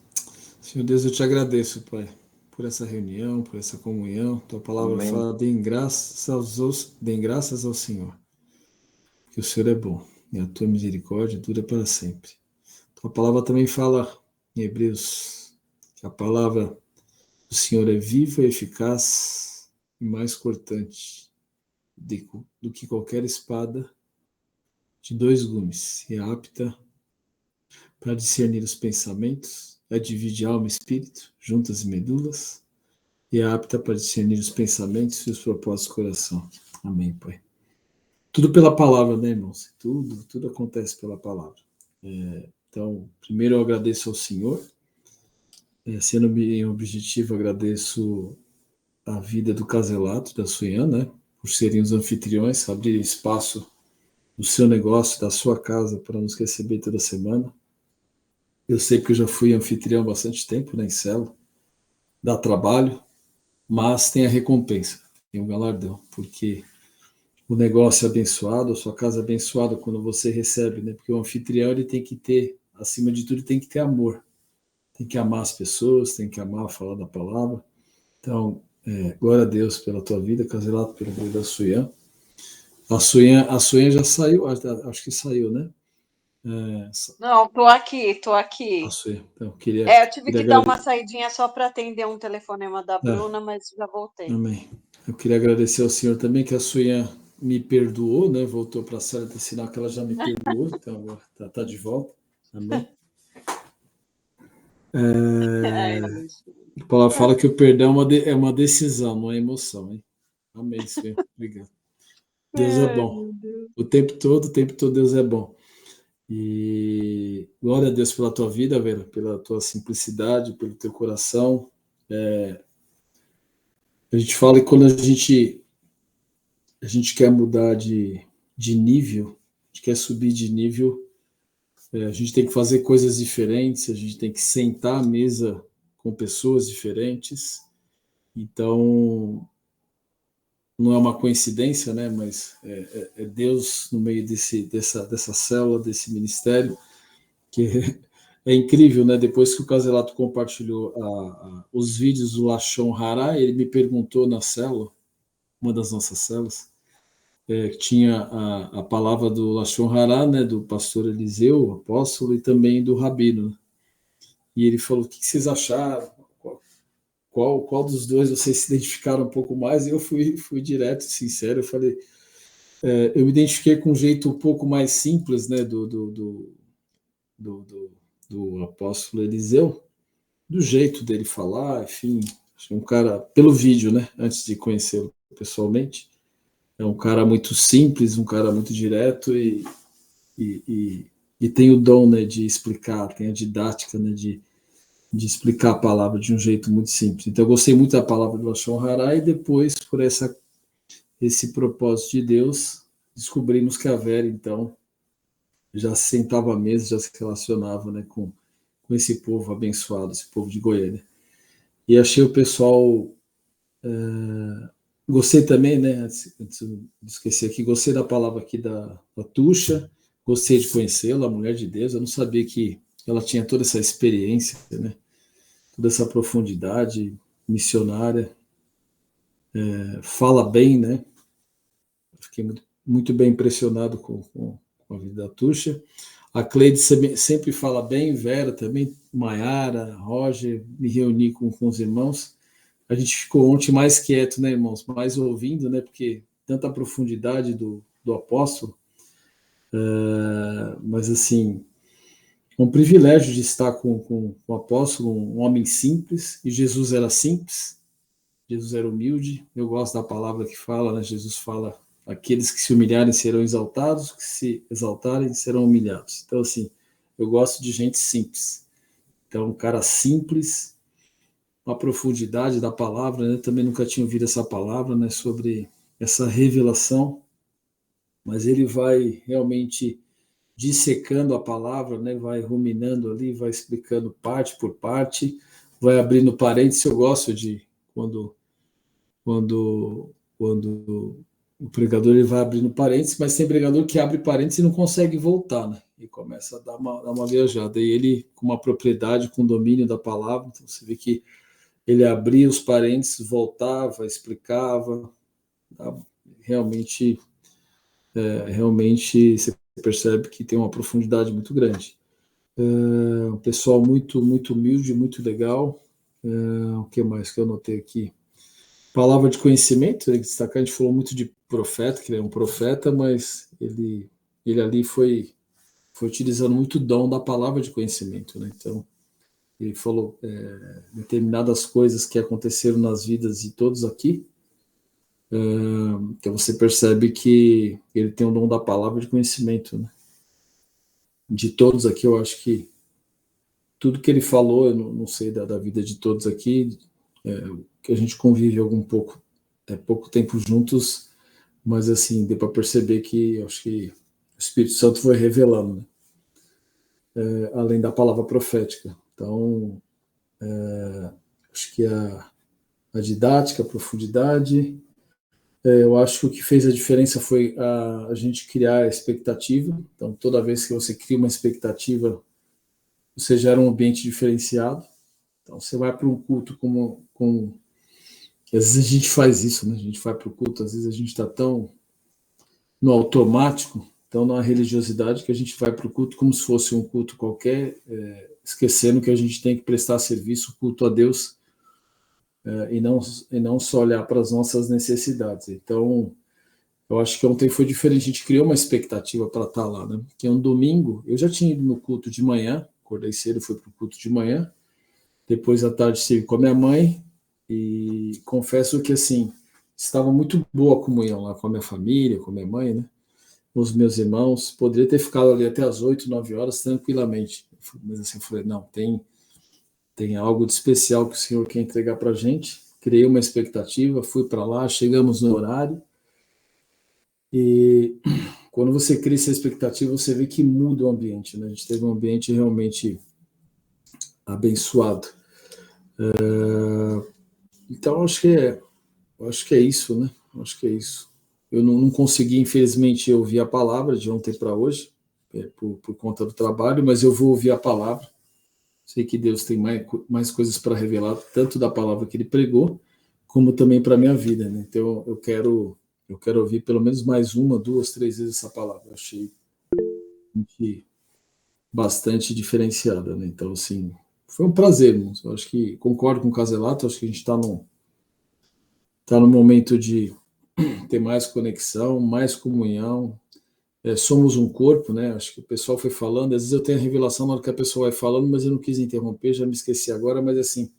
C: Senhor Deus, eu te agradeço, Pai, por essa reunião, por essa comunhão. Tua palavra
B: Amém.
C: fala, deem graças ao Senhor, que o Senhor é bom, e a tua misericórdia dura para sempre. Tua palavra também fala em Hebreus, que a palavra do Senhor é viva e eficaz e mais cortante do que qualquer espada de dois gumes, e é apta para discernir os pensamentos, divide alma e espírito, juntas e medulas, e é apta para discernir os pensamentos e os propósitos do coração. Amém, Pai. Tudo pela palavra, né, irmãos? Tudo acontece pela palavra. Então, primeiro eu agradeço ao Senhor Sendo em objetivo, agradeço a vida do Caselato, da Suyan, né? Por serem os anfitriões, abrir espaço do seu negócio, da sua casa, para nos receber toda semana. Eu sei que eu já fui anfitrião há bastante tempo, né, em célula, dá trabalho, mas tem a recompensa, tem o galardão, porque o negócio é abençoado, a sua casa é abençoada quando você recebe, né? Porque o anfitrião, ele tem que ter, acima de tudo, tem que ter amor, tem que amar as pessoas, tem que amar falar da palavra. Então, glória a Deus pela tua vida, Caselato, pela vida da Suyan. A Suyan já saiu, acho que saiu, né?
A: Não, tô aqui.
C: A Suyan. Então,
A: Eu tive que dar uma
C: agradecer.
A: saidinha só para atender um telefonema da Bruna, mas já voltei.
C: Amém. Eu queria agradecer ao Senhor também que a Suyan me perdoou, né? Voltou para a sala de sinal que ela já me perdoou, então agora tá de volta. Amém. A palavra fala que o perdão é uma decisão, não é emoção, hein? Amém, Senhor. Obrigado. Deus é bom. O tempo todo Deus é bom. E glória a Deus pela tua vida, Vera, pela tua simplicidade, pelo teu coração. A gente fala que quando a gente quer mudar de nível, a gente quer subir de nível, a gente tem que fazer coisas diferentes, a gente tem que sentar à mesa com pessoas diferentes. Então, não é uma coincidência, né? Mas é Deus no meio dessa célula, desse ministério, que é incrível, né? Depois que o Caselato compartilhou os vídeos do Lashon Hara, ele me perguntou na célula, uma das nossas células, tinha a palavra do Lashon Hara, né? Do pastor Eliseu, o apóstolo, e também do rabino. E ele falou: o que vocês acharam? Qual dos dois vocês se identificaram um pouco mais? E eu fui direto, sincero, eu falei, eu me identifiquei com um jeito um pouco mais simples, né, do apóstolo Eliseu, do jeito dele falar, enfim, um cara, pelo vídeo, né, antes de conhecê-lo pessoalmente, é um cara muito simples, um cara muito direto e tem o dom, né, de explicar, tem a didática, né, de explicar a palavra de um jeito muito simples. Então, eu gostei muito da palavra do Lashon Hara e depois, por esse propósito de Deus, descobrimos que a Vera, então, já se sentava à mesa, já se relacionava, né, com esse povo abençoado, esse povo de Goiânia. E achei o pessoal... gostei também, né, antes de esquecer aqui, gostei da palavra aqui da Tuxa, gostei de conhecê-la, a mulher de Deus, eu não sabia que ela tinha toda essa experiência, né, toda essa profundidade missionária, fala bem, né? Fiquei muito bem impressionado com a vida da Tuxa. A Cleide sempre fala bem, Vera também, Maiara, Roger, me reuni com os irmãos. A gente ficou ontem mais quieto, né, irmãos? Mais ouvindo, né? Porque tanta profundidade do apóstolo. Mas, assim, um privilégio de estar com o apóstolo, um homem simples, e Jesus era simples, Jesus era humilde. Eu gosto da palavra que fala, né? Jesus fala: aqueles que se humilharem serão exaltados, que se exaltarem serão humilhados. Então, assim, eu gosto de gente simples. Então, um cara simples, uma profundidade da palavra, né? Também nunca tinha ouvido essa palavra, né? Sobre essa revelação, mas ele vai realmente dissecando a palavra, né? Vai ruminando ali, vai explicando parte por parte, vai abrindo parênteses. Eu gosto de quando o pregador ele vai abrindo parênteses, mas tem pregador que abre parênteses e não consegue voltar, né? E começa a dar uma viajada. E ele, com uma propriedade, com domínio da palavra, então você vê que ele abria os parênteses, voltava, explicava. Tá? Realmente você percebe que tem uma profundidade muito grande. Um pessoal muito, muito humilde, muito legal. O que mais que eu notei aqui? Palavra de conhecimento, tem que destacar, a gente falou muito de profeta, que ele é um profeta, mas ele ali foi utilizando muito o dom da palavra de conhecimento, né? Então, ele falou determinadas coisas que aconteceram nas vidas de todos aqui. Então, você percebe que ele tem o dom da palavra de conhecimento, né? De todos aqui, eu acho que tudo que ele falou, eu não sei da vida de todos aqui, que a gente convive pouco tempo juntos, mas assim, deu para perceber que acho que o Espírito Santo foi revelando, né? Além da palavra profética. Então, acho que a didática, a profundidade, eu acho que o que fez a diferença foi a gente criar a expectativa. Então, toda vez que você cria uma expectativa, você gera um ambiente diferenciado. Então, você vai para um culto às vezes a gente faz isso, né? A gente vai para o culto, às vezes a gente está tão no automático, tão na religiosidade, que a gente vai para o culto como se fosse um culto qualquer, esquecendo que a gente tem que prestar serviço, culto a Deus, e não só olhar para as nossas necessidades. Então, eu acho que ontem foi diferente, a gente criou uma expectativa para estar lá, né? Porque um domingo, eu já tinha ido no culto de manhã, acordei cedo, fui para o culto de manhã, depois à tarde estive com a minha mãe, e confesso que, assim, estava muito boa a comunhão lá com a minha família, com a minha mãe, né? Com os meus irmãos, poderia ter ficado ali até as 8, 9 horas tranquilamente, mas assim, eu falei, não, tem algo de especial que o Senhor quer entregar para a gente. Criei uma expectativa, fui para lá, chegamos no horário, e quando você cria essa expectativa, você vê que muda o ambiente, né? A gente teve um ambiente realmente abençoado. Então, acho que é isso, né? Acho que é isso. Eu não consegui, infelizmente, ouvir a palavra de ontem para hoje, por conta do trabalho, mas eu vou ouvir a palavra. Sei que Deus tem mais coisas para revelar, tanto da palavra que ele pregou, como também para a minha vida, né? Então, eu quero ouvir pelo menos mais 1, 2, 3 vezes essa palavra. Eu achei bastante diferenciada, né? Então, assim, foi um prazer, irmãos. Eu acho que concordo com o Caselato, acho que a gente está no momento de ter mais conexão, mais comunhão. Somos um corpo, né? Acho que o pessoal foi falando, às vezes eu tenho a revelação na hora que a pessoa vai falando, mas eu não quis interromper, já me esqueci agora, mas assim,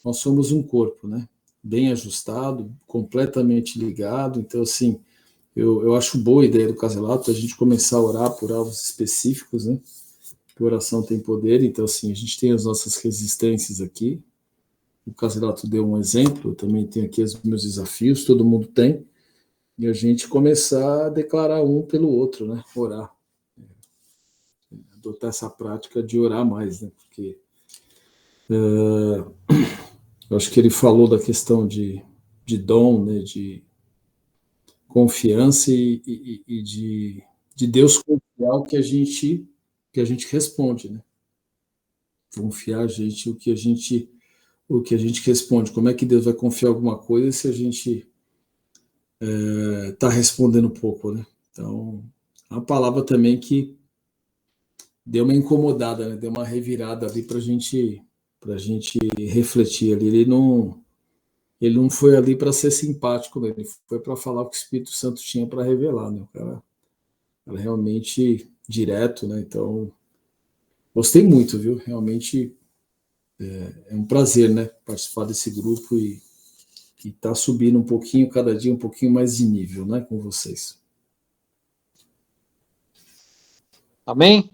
C: nós somos um corpo, né? Bem ajustado, completamente ligado. Então, assim, eu acho boa a ideia do Caselato, a gente começar a orar por alvos específicos, né? Que a oração tem poder, então, assim, a gente tem as nossas resistências aqui. O Caselato deu um exemplo, eu também tenho aqui os meus desafios, todo mundo tem. E a gente começar a declarar um pelo outro, né? Orar. Adotar essa prática de orar mais, né? Porque eu acho que ele falou da questão de dom, né? De confiança e de Deus confiar o que a gente responde, né? Confiar a gente o que a gente responde. Como é que Deus vai confiar alguma coisa se a gente está respondendo pouco, né? Então, a palavra também que deu uma incomodada, né? Deu uma revirada ali para gente refletir ali. Ele não foi ali para ser simpático, né? Ele foi para falar o que o Espírito Santo tinha para revelar, né? O cara era realmente direto, né? Então, gostei muito, viu? Realmente é um prazer, né? Participar desse grupo e tá subindo um pouquinho, cada dia um pouquinho mais de nível, né? Com vocês.
B: Amém?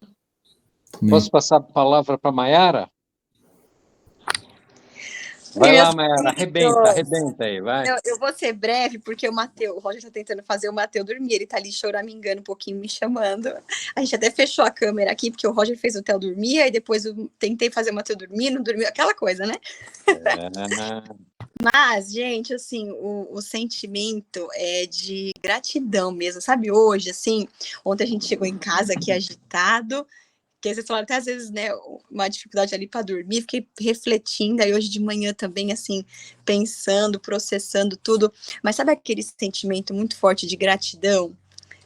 C: Amém.
B: Posso passar a palavra para a Mayara? Vai lá, Mayara, arrebenta aí, vai.
F: Eu vou ser breve, porque o Roger está tentando fazer o Mateus dormir, ele está ali choramingando um pouquinho, me chamando. A gente até fechou a câmera aqui, porque o Roger fez o Theo dormir, aí depois eu tentei fazer o Mateus dormir, não dormiu, aquela coisa, né? Mas, gente, assim, o sentimento é de gratidão mesmo, sabe? Hoje, assim, ontem a gente chegou em casa aqui agitado, que vocês falaram até às vezes, né, uma dificuldade ali para dormir, fiquei refletindo, aí hoje de manhã também, assim, pensando, processando tudo, mas sabe aquele sentimento muito forte de gratidão?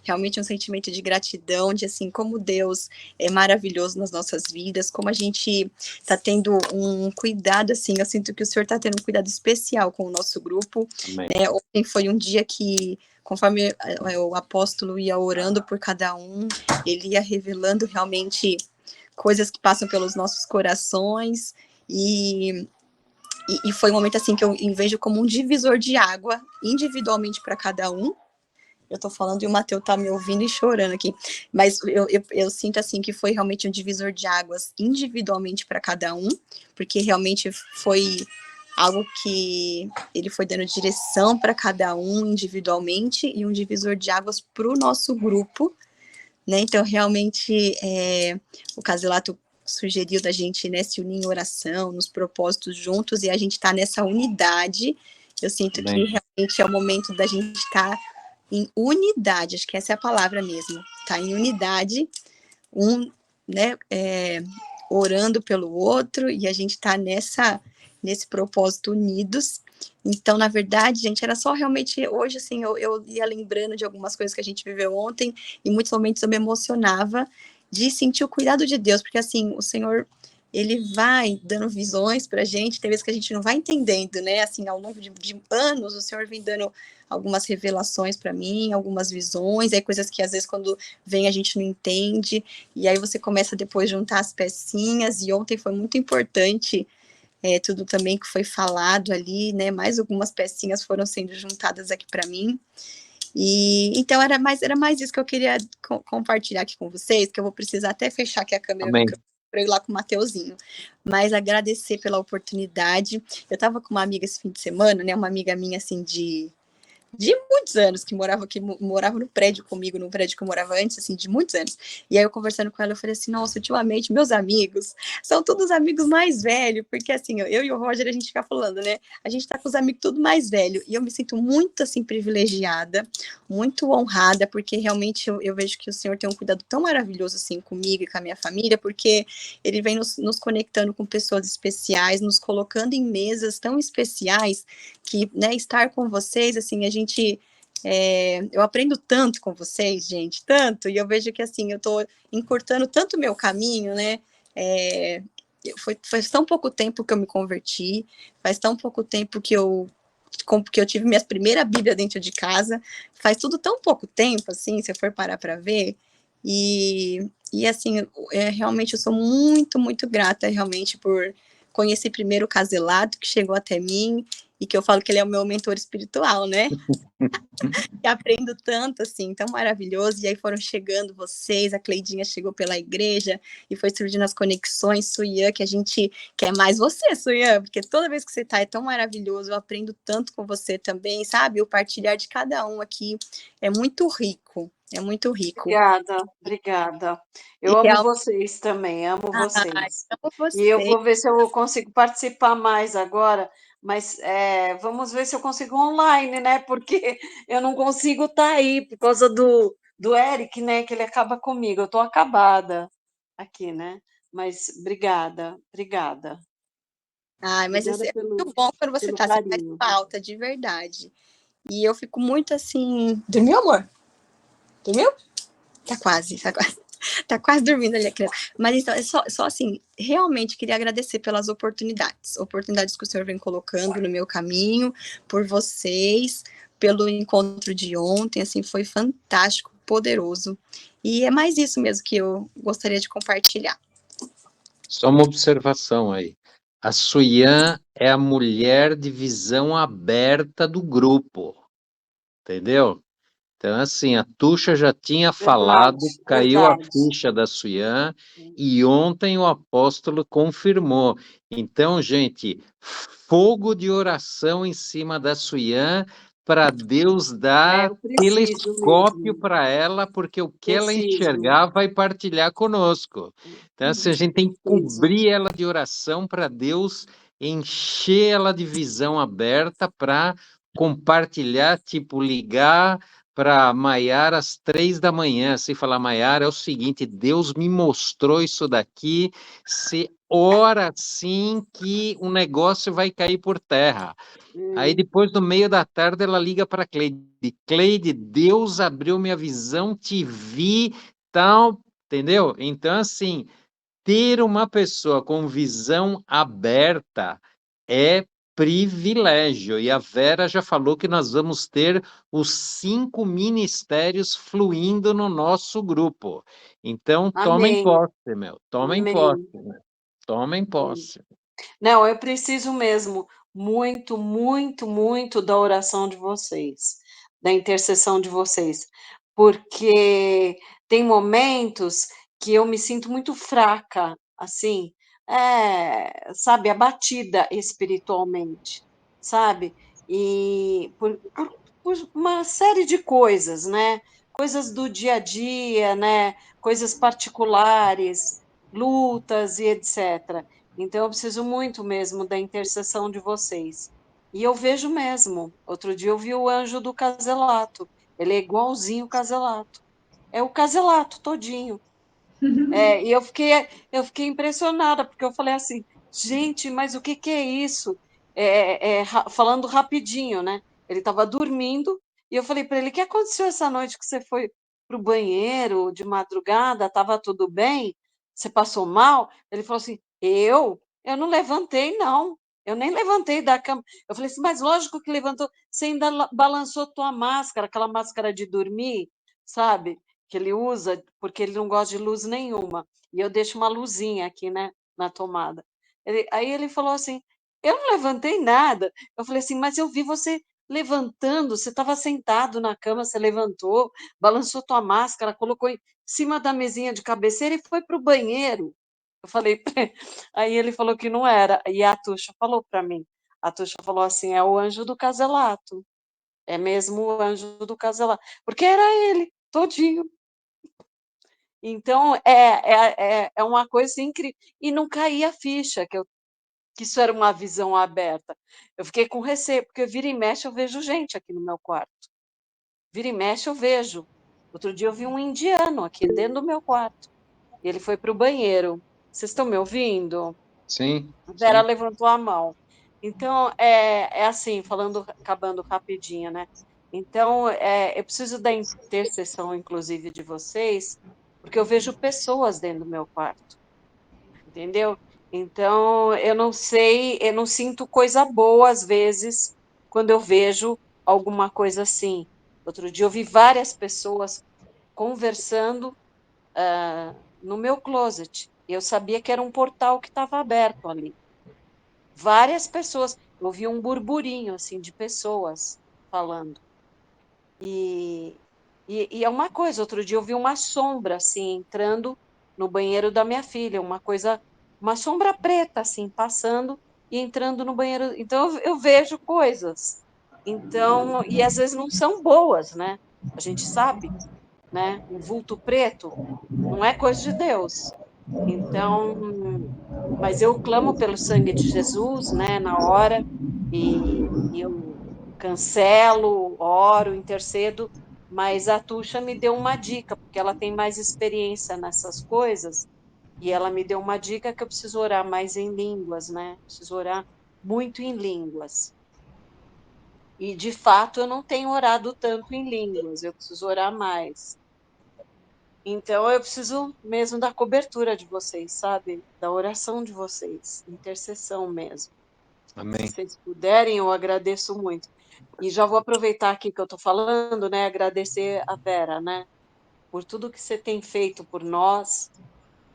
F: Realmente um sentimento de gratidão, de assim, como Deus é maravilhoso nas nossas vidas, como a gente está tendo um cuidado, assim, eu sinto que o Senhor está tendo um cuidado especial com o nosso grupo, né? Ontem foi um dia que, conforme o apóstolo ia orando por cada um, ele ia revelando realmente coisas que passam pelos nossos corações, e foi um momento assim que eu vejo como um divisor de água individualmente para cada um, Eu tô falando e o Matheus tá me ouvindo e chorando aqui. Mas eu sinto, assim, que foi realmente um divisor de águas individualmente para cada um, porque realmente foi algo que ele foi dando direção para cada um individualmente e um divisor de águas para o nosso grupo, né? Então, realmente, o Caselato sugeriu da gente, né, se unir em oração, nos propósitos juntos, e a gente está nessa unidade. Eu sinto que realmente é o momento da gente estar em unidade, acho que essa é a palavra mesmo, tá em unidade, né, orando pelo outro, e a gente tá nesse propósito unidos. Então, na verdade, gente, era só realmente, hoje, assim, eu ia lembrando de algumas coisas que a gente viveu ontem, e em muitos momentos eu me emocionava de sentir o cuidado de Deus, porque, assim, o Senhor, ele vai dando visões pra gente, tem vezes que a gente não vai entendendo, né, assim, ao longo de anos, o Senhor vem dando algumas revelações para mim, algumas visões, aí coisas que às vezes quando vem a gente não entende, e aí você começa depois a juntar as pecinhas, e ontem foi muito importante tudo também que foi falado ali, né, mais algumas pecinhas foram sendo juntadas aqui para mim, e então era mais isso que eu queria compartilhar aqui com vocês, que eu vou precisar até fechar aqui a câmera para ir lá com o Mateuzinho, mas agradecer pela oportunidade. Eu estava com uma amiga esse fim de semana, né, uma amiga minha, assim, de muitos anos, que morava no prédio comigo, no prédio que eu morava antes, assim, de muitos anos. E aí eu conversando com ela, eu falei assim, nossa, ultimamente meus amigos são todos amigos mais velhos, porque assim, eu e o Roger, a gente fica falando, né, a gente tá com os amigos tudo mais velho, e eu me sinto muito, assim, privilegiada, muito honrada, porque realmente eu vejo que o Senhor tem um cuidado tão maravilhoso, assim, comigo e com a minha família, porque ele vem nos conectando com pessoas especiais, nos colocando em mesas tão especiais, que, né, estar com vocês, assim, a gente eu aprendo tanto com vocês, gente, tanto, e eu vejo que, assim, eu tô encurtando tanto o meu caminho, né, faz tão pouco tempo que eu me converti, faz tão pouco tempo que eu tive minha primeira Bíblia dentro de casa, faz tudo tão pouco tempo, assim, se eu for parar para ver, e assim, realmente eu sou muito, muito grata, realmente, por conhecer primeiro o Caselato, que chegou até mim, e que eu falo que ele é o meu mentor espiritual, né? E aprendo tanto, assim, tão maravilhoso. E aí foram chegando vocês, a Cleidinha chegou pela igreja, e foi surgindo as conexões, Suyan, que a gente quer mais você, Suyan, porque toda vez que você tá é tão maravilhoso, eu aprendo tanto com você também, sabe? O partilhar de cada um aqui é muito rico, é muito rico.
A: Obrigada. Eu amo vocês também, amo vocês.
F: Amo vocês.
A: E eu vou ver se eu consigo participar mais agora, mas vamos ver se eu consigo online, né? Porque eu não consigo estar aí por causa do Eric, né? Que ele acaba comigo. Eu estou acabada aqui, né? Mas obrigada.
F: Mas
A: Obrigada
F: é muito bom quando você tá, você faz falta, de verdade. E eu fico muito assim... Dormiu, amor? Dormiu? Tá quase. Tá quase dormindo ali a criança. Mas então, só assim, realmente queria agradecer pelas oportunidades que o Senhor vem colocando no meu caminho, por vocês, pelo encontro de ontem, assim, foi fantástico, poderoso. E é mais isso mesmo que eu gostaria de compartilhar.
B: Só uma observação aí. A Suyan é a mulher de visão aberta do grupo, entendeu? Então, assim, a Tuxa já tinha falado, caiu a ficha da Suyan, e ontem o apóstolo confirmou. Então, gente, fogo de oração em cima da Suyan, para Deus dar telescópio para ela, porque o que ela enxergar vai partilhar conosco. Então, assim, a gente tem que cobrir ela de oração para Deus encher ela de visão aberta para compartilhar, tipo, ligar para Maiara às 3 da manhã, assim, falar, Maiara, é o seguinte, Deus me mostrou isso daqui, se ora sim que o negócio vai cair por terra. Aí depois, no meio da tarde, ela liga para Cleide, Deus abriu minha visão, te vi, tal, entendeu? Então, assim, ter uma pessoa com visão aberta é privilégio. E a Vera já falou que nós vamos ter os 5 ministérios fluindo no nosso grupo. Então, tomem posse, meu. Tomem posse. Tomem posse.
A: Não, eu preciso mesmo muito, muito, muito da oração de vocês. da intercessão de vocês, porque tem momentos que eu me sinto muito fraca, assim, sabe, abatida espiritualmente, sabe? E por uma série de coisas, né? Coisas do dia a dia, né? Coisas particulares, lutas e etc. Então, eu preciso muito mesmo da intercessão de vocês. E eu vejo mesmo. Outro dia eu vi o anjo do Caselato. Ele é igualzinho o Caselato. É o Caselato todinho. E eu fiquei impressionada, porque eu falei assim, gente, mas o que que é isso? Falando rapidinho, né? Ele estava dormindo, e eu falei para ele, o que aconteceu essa noite que você foi para o banheiro de madrugada? Estava tudo bem? Você passou mal? Ele falou assim, eu não levantei, não. Eu nem levantei da cama. Eu falei assim, mas lógico que levantou. Você ainda balançou tua máscara, aquela máscara de dormir, sabe? Que ele usa, porque ele não gosta de luz nenhuma. E eu deixo uma luzinha aqui, né, na tomada. Aí ele falou assim: eu não levantei nada. Eu falei assim: mas eu vi você levantando, você estava sentado na cama, você levantou, balançou tua máscara, colocou em cima da mesinha de cabeceira e foi para o banheiro. Eu falei, aí ele falou que não era. E a Tuxa falou para mim. A Tuxa falou assim: é o anjo do Caselato. É mesmo o anjo do Caselato. Porque era ele, todinho. Então, é uma coisa assim incrível. E não caía a ficha que isso era uma visão aberta. Eu fiquei com receio, porque vira e mexe eu vejo gente aqui no meu quarto. Vira e mexe eu vejo. Outro dia eu vi um indiano aqui dentro do meu quarto. E ele foi para o banheiro. Vocês estão me ouvindo?
B: Sim,
A: A Vera
B: sim.
A: levantou a mão. Então, assim, acabando rapidinho, né? Então, eu preciso da intercessão, inclusive, de vocês, porque eu vejo pessoas dentro do meu quarto, entendeu? Então, eu não sei, eu não sinto coisa boa, às vezes, quando eu vejo alguma coisa assim. Outro dia eu vi várias pessoas conversando, no meu closet, e eu sabia que era um portal que estava aberto ali. Várias pessoas, eu ouvi um burburinho assim de pessoas falando. E é uma coisa, outro dia eu vi uma sombra assim entrando no banheiro da minha filha, uma sombra preta assim passando e entrando no banheiro. Então eu vejo coisas. Então, e às vezes não são boas, né? A gente sabe, né? Um vulto preto não é coisa de Deus. Então, mas eu clamo pelo sangue de Jesus, né, na hora, e eu cancelo, oro, intercedo, mas a Tuxa me deu uma dica, porque ela tem mais experiência nessas coisas, e ela me deu uma dica que eu preciso orar mais em línguas, né? Preciso orar muito em línguas. E, de fato, eu não tenho orado tanto em línguas, eu preciso orar mais. Então, eu preciso mesmo da cobertura de vocês, sabe? Da oração de vocês, intercessão mesmo. Se
B: Amém.
A: vocês puderem, eu agradeço muito. E já vou aproveitar aqui que eu estou falando, né? Agradecer a Vera, né? Por tudo que você tem feito por nós,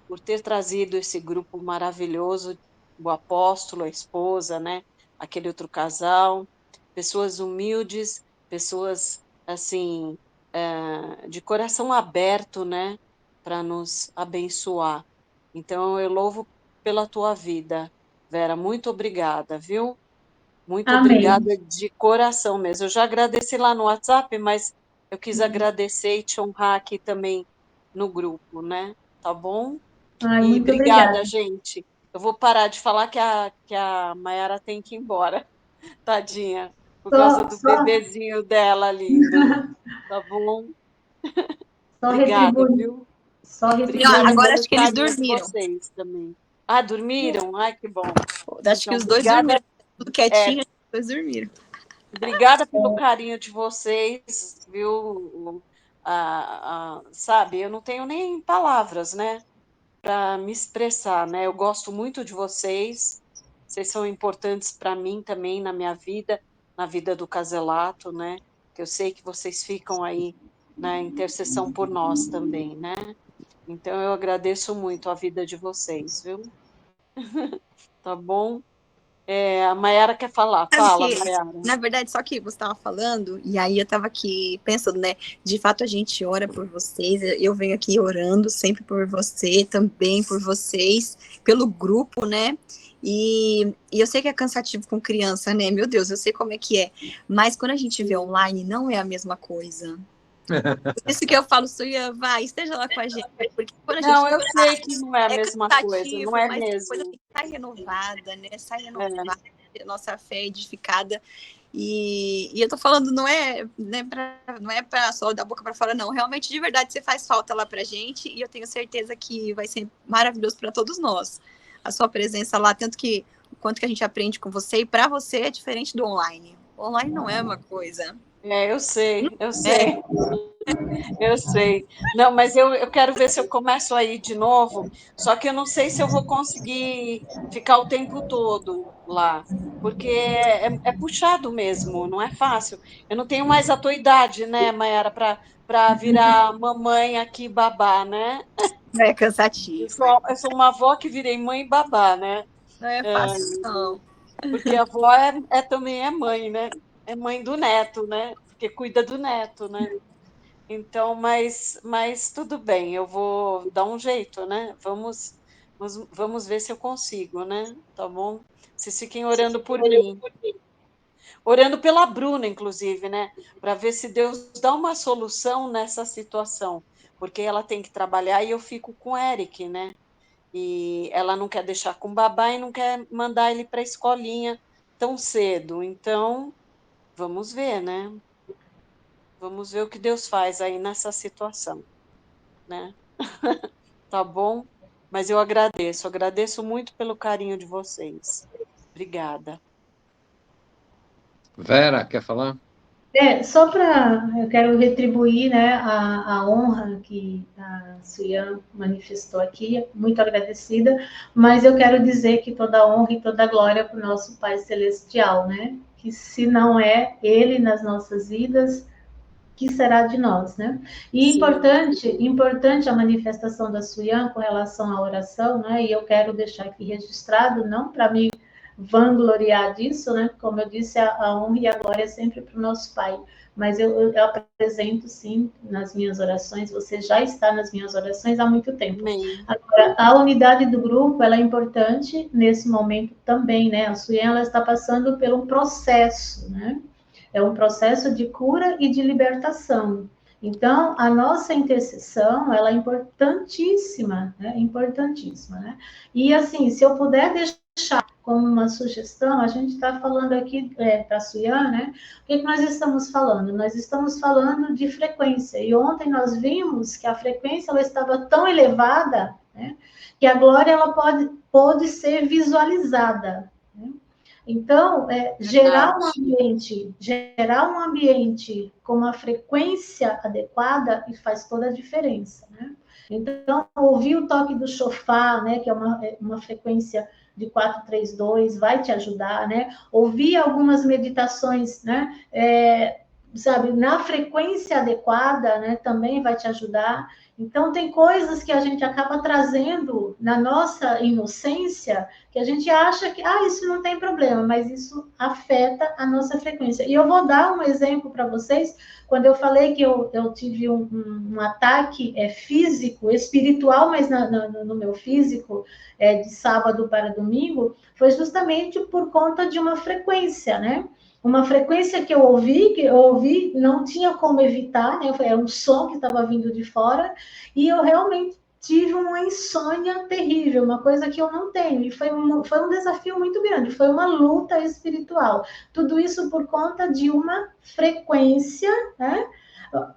A: por ter trazido esse grupo maravilhoso, o apóstolo, a esposa, né? Aquele outro casal, pessoas humildes, pessoas assim, de coração aberto, né? Para nos abençoar. Então eu louvo pela tua vida, Vera. Muito obrigada, viu? Muito
D: Amém.
A: obrigada de coração mesmo. Eu já agradeci lá no WhatsApp, mas eu quis agradecer e te honrar aqui também no grupo, né? Tá bom?
D: Ai,
A: E
D: muito
A: obrigada,
D: obrigada.
A: gente. Eu vou parar de falar que a Mayara tem que ir embora, tadinha, por causa
D: Só,
A: do
D: só,
A: bebezinho dela lindo. Tá bom?
D: só
A: Obrigada,
D: retribuindo,
A: viu?
D: só
F: Não,
A: Obrigada
D: retribuindo.
F: agora
A: pelo
F: acho que eles
A: carinho de
F: dormiram.
A: vocês também. Ah, dormiram? Ai, que bom.
F: Acho que
A: Então,
F: os dois dormiram.
A: obrigada.
F: Tudo
A: É,
F: quietinho, os dois dormiram.
A: Obrigada pelo carinho de vocês, viu? Sabe, eu não tenho nem palavras, né, para me expressar, né? Eu gosto muito de vocês. Vocês são importantes para mim também na minha vida, na vida do Caselato, né? Que eu sei que vocês ficam aí na intercessão por nós também, né? Então eu agradeço muito a vida de vocês, viu? Tá bom? A Mayara quer falar. Fala, Mayara.
F: Na verdade, só que você estava falando, e aí eu estava aqui pensando, né? De fato, a gente ora por vocês. Eu venho aqui orando sempre por você, também por vocês, pelo grupo, né? E eu sei que é cansativo com criança, né? Meu Deus, eu sei como é que é. Mas quando a gente vê online, não é a mesma coisa. Por isso que eu falo, Suia, vai, esteja lá com a gente. Porque quando a gente
A: Não, eu sei que não é a mesma coisa, não é
F: mas
A: mesmo.
F: depois a gente sai renovada, né? Sai renovada, a nossa fé edificada. E eu tô falando, não é para só da boca para fora, não. Realmente, de verdade, você faz falta lá pra gente e eu tenho certeza que vai ser maravilhoso para todos nós. A sua presença lá, tanto que o quanto que a gente aprende com você, e para você é diferente do online. O online não é uma coisa.
A: Eu sei. Eu sei. Não, mas eu quero ver se eu começo a ir de novo, só que eu não sei se eu vou conseguir ficar o tempo todo lá, porque é puxado mesmo, não é fácil. Eu não tenho mais a tua idade, né, Mayara, para virar mamãe aqui babá, né?
F: É cansativo.
A: Eu sou uma avó que virei mãe e babá, né?
F: Não é fácil, não.
A: Porque a avó também é mãe, né? É mãe do neto, né? Porque cuida do neto, né? Então, mas tudo bem, eu vou dar um jeito, né? Vamos ver se eu consigo, né? Tá bom? Vocês fiquem orando por mim. Orando pela Bruna, inclusive, né? Para ver se Deus dá uma solução nessa situação. Porque ela tem que trabalhar e eu fico com o Eric, né? E ela não quer deixar com o babá e não quer mandar ele para a escolinha tão cedo. Então, vamos ver, né? Vamos ver o que Deus faz aí nessa situação, né? Tá bom? Mas eu agradeço muito pelo carinho de vocês. Obrigada.
B: Vera, quer falar?
D: Só para, eu quero retribuir, né, a honra que a Suyan manifestou aqui, muito agradecida, mas eu quero dizer que toda honra e toda glória para o nosso Pai Celestial, né, que se não é Ele nas nossas vidas, que será de nós, né? E importante a manifestação da Suyan com relação à oração, né, e eu quero deixar aqui registrado, não para me vangloriar disso, né? Como eu disse, a honra e a glória é sempre para o nosso Pai. Mas eu apresento, sim, nas minhas orações, você já está nas minhas orações há muito tempo.
A: Amém.
D: Agora, a unidade do grupo, ela é importante nesse momento também, né? A Suyan, ela está passando por um processo, né? É um processo de cura e de libertação. Então, a nossa intercessão, ela é importantíssima, né? Importantíssima, né? E, assim, se eu puder deixar como uma sugestão, a gente está falando aqui para a Suyan, né? O que nós estamos falando? Nós estamos falando de frequência. E ontem nós vimos que a frequência ela estava tão elevada, né? Que a glória ela pode ser visualizada. Né? Então, gerar um ambiente com uma frequência adequada faz toda a diferença, né? Então, ouvir o toque do chofar, né, que é uma frequência de 432, vai te ajudar, né? Ouvir algumas meditações, né? Sabe, na frequência adequada, né, também vai te ajudar. Então, tem coisas que a gente acaba trazendo na nossa inocência, que a gente acha que, isso não tem problema, mas isso afeta a nossa frequência. E eu vou dar um exemplo para vocês, quando eu falei que eu tive um ataque físico, espiritual, mas no meu físico, de sábado para domingo, foi justamente por conta de uma frequência, né? Uma frequência que eu ouvi, não tinha como evitar, né? Era um som que estava vindo de fora, e eu realmente tive uma insônia terrível, uma coisa que eu não tenho, e foi um desafio muito grande, foi uma luta espiritual. Tudo isso por conta de uma frequência, né?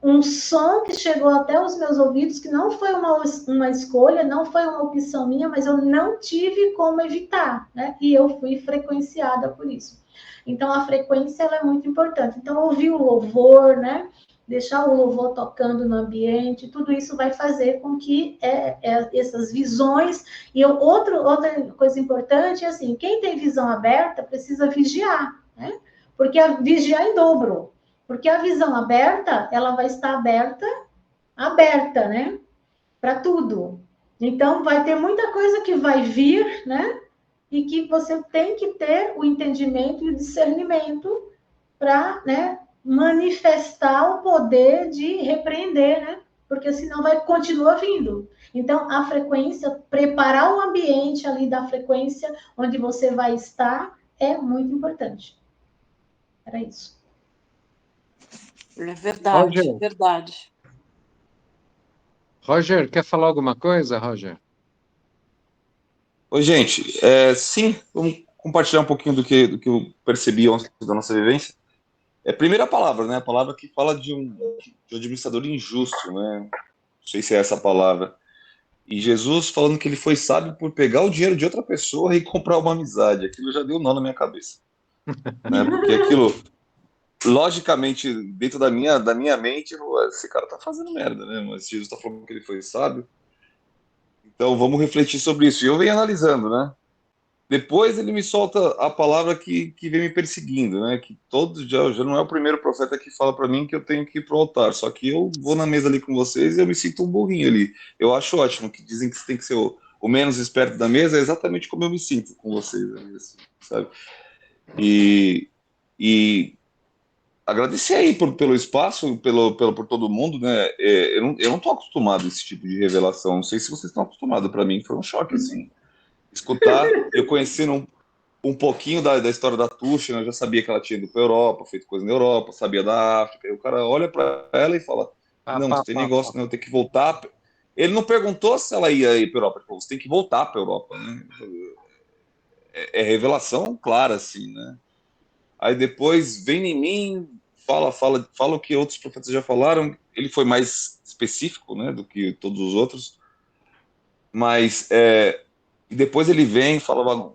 D: Um som que chegou até os meus ouvidos, que não foi uma escolha, não foi uma opção minha, mas eu não tive como evitar, né? E eu fui frequenciada por isso. Então, a frequência ela é muito importante. Então, ouvir o louvor, né? Deixar o louvor tocando no ambiente, tudo isso vai fazer com que essas visões... E outra coisa importante é assim, quem tem visão aberta precisa vigiar, né? Porque vigiar em dobro. Porque a visão aberta, ela vai estar aberta, né? Para tudo. Então, vai ter muita coisa que vai vir, né? e que você tem que ter o entendimento e o discernimento para, né, manifestar o poder de repreender, né? Porque senão vai continuar vindo. Então, a frequência, preparar o ambiente ali da frequência onde você vai estar é muito importante. Era isso.
A: É verdade,
B: Roger.
A: verdade.
B: Roger, quer falar alguma coisa, Roger?
G: Oi, gente. Sim, vamos compartilhar um pouquinho do que eu percebi ontem da nossa vivência. Primeira palavra, né? A palavra que fala de um administrador injusto, né? Não sei se é essa a palavra. E Jesus falando que ele foi sábio por pegar o dinheiro de outra pessoa e comprar uma amizade. Aquilo já deu nó na minha cabeça. Né? Porque aquilo, logicamente, dentro da minha mente, esse cara tá fazendo merda, né? Mas Jesus tá falando que ele foi sábio. Então vamos refletir sobre isso. E eu venho analisando, né? Depois ele me solta a palavra que vem me perseguindo, né? Que todos já não é o primeiro profeta que fala para mim que eu tenho que ir pro altar. Só que eu vou na mesa ali com vocês e eu me sinto um burrinho ali. Eu acho ótimo que dizem que você tem que ser o menos esperto da mesa, é exatamente como eu me sinto com vocês, assim, sabe? E agradecer aí pelo espaço, por todo mundo, né? Eu não tô acostumado a esse tipo de revelação. Não sei se vocês estão acostumados. Para mim foi um choque, assim. Escutar, eu conhecendo um pouquinho da história da Tuxa, eu já sabia que ela tinha ido para a Europa, feito coisa na Europa, sabia da África. E o cara olha para ela e fala: não, você tem negócio, né? Eu tenho que voltar. Ele não perguntou se ela ia para a Europa, ele falou: você tem que voltar para a Europa, né? É revelação clara, assim, né? Aí depois vem em mim, fala o que outros profetas já falaram. Ele foi mais específico, né, do que todos os outros. Mas e depois ele vem e fala: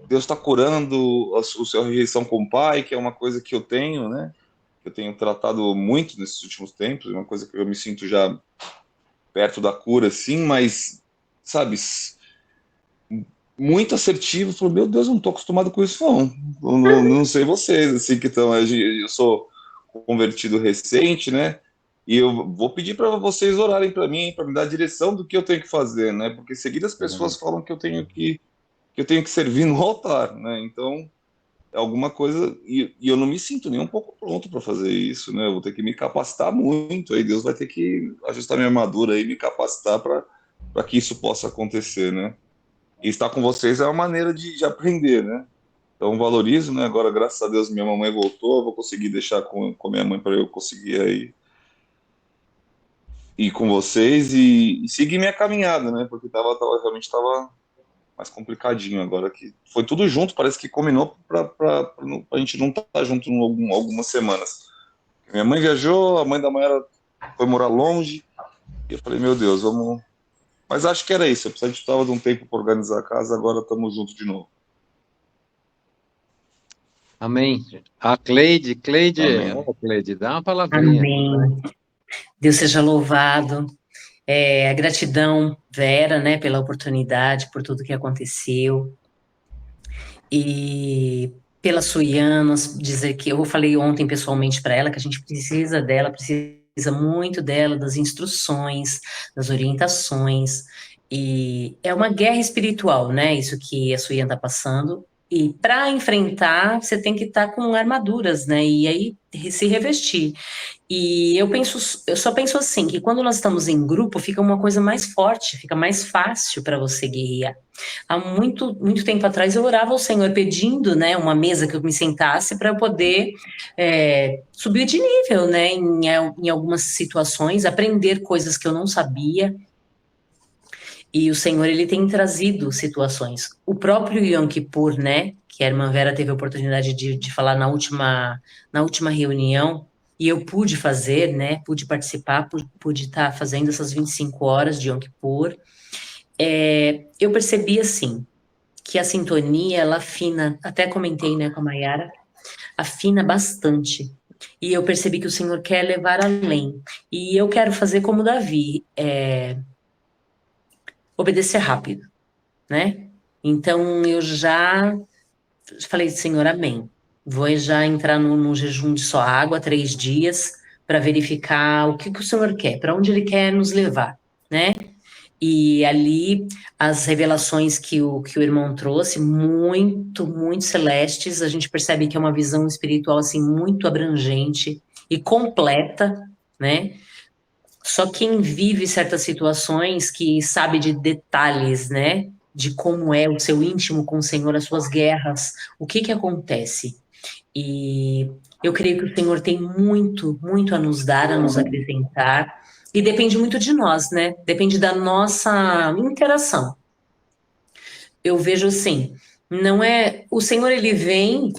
G: Deus está curando a sua rejeição com o pai, que é uma coisa que eu tenho, né? Que eu tenho tratado muito nesses últimos tempos, uma coisa que eu me sinto já perto da cura, sim, mas, sabe, muito assertivo. Falou: meu Deus, eu não estou acostumado com isso, não sei vocês, assim, que estão. Eu sou convertido recente, né? E eu vou pedir para vocês orarem para mim, para me dar a direção do que eu tenho que fazer, né? Porque seguidas as pessoas falam que eu tenho que servir no altar, né? Então, é alguma coisa, e eu não me sinto nem um pouco pronto para fazer isso, né? Eu vou ter que me capacitar muito, aí Deus vai ter que ajustar minha armadura e me capacitar para que isso possa acontecer, né? E estar com vocês é uma maneira de aprender, né? Então, valorizo, né? Agora, graças a Deus, minha mamãe voltou, eu vou conseguir deixar com minha mãe para eu conseguir aí ir com vocês e seguir minha caminhada, né? Porque realmente estava mais complicadinho agora, que foi tudo junto, parece que combinou para a gente não estar junto algumas semanas. Minha mãe viajou, a mãe da Mayara foi morar longe, e eu falei: meu Deus, vamos... Mas acho que era isso, eu precisava de um tempo para organizar a casa, agora estamos juntos de novo.
B: Amém. A Cleide,
G: Amém.
B: oh, Cleide, dá uma palavrinha.
H: Amém. Deus seja louvado. A gratidão, Vera, né, pela oportunidade, por tudo que aconteceu. E pela Suiana, dizer que eu falei ontem pessoalmente para ela que a gente precisa dela, precisa muito dela, das instruções, das orientações. E é uma guerra espiritual, né? Isso que a Suiana está passando. E para enfrentar, você tem que estar com armaduras, né? E aí se revestir. E eu só penso assim, que quando nós estamos em grupo, fica uma coisa mais forte, fica mais fácil para você guerrear. Há muito tempo atrás eu orava ao Senhor pedindo, né, uma mesa que eu me sentasse para eu poder subir de nível, né, em algumas situações, aprender coisas que eu não sabia. E o Senhor, ele tem trazido situações. O próprio Yom Kippur, né, que a irmã Vera teve a oportunidade de falar na última reunião, e eu pude fazer, né, pude participar, pude estar fazendo essas 25 horas de Yom Kippur. Eu percebi, assim, que a sintonia, ela afina, até comentei, né, com a Mayara, afina bastante. E eu percebi que o Senhor quer levar além. E eu quero fazer como Davi, obedecer rápido, né? Então, eu já falei: Senhor, amém. Vou já entrar no jejum de só água, 3 dias, para verificar o que o Senhor quer, para onde Ele quer nos levar, né? E ali, as revelações que o irmão trouxe, muito, muito celestes, a gente percebe que é uma visão espiritual, assim, muito abrangente e completa, né? Só quem vive certas situações que sabe de detalhes, né? De como é o seu íntimo com o Senhor, as suas guerras, o que acontece. E eu creio que o Senhor tem muito, muito a nos dar, a nos acrescentar, e depende muito de nós, né? Depende da nossa interação. Eu vejo assim, não é... O Senhor, ele vem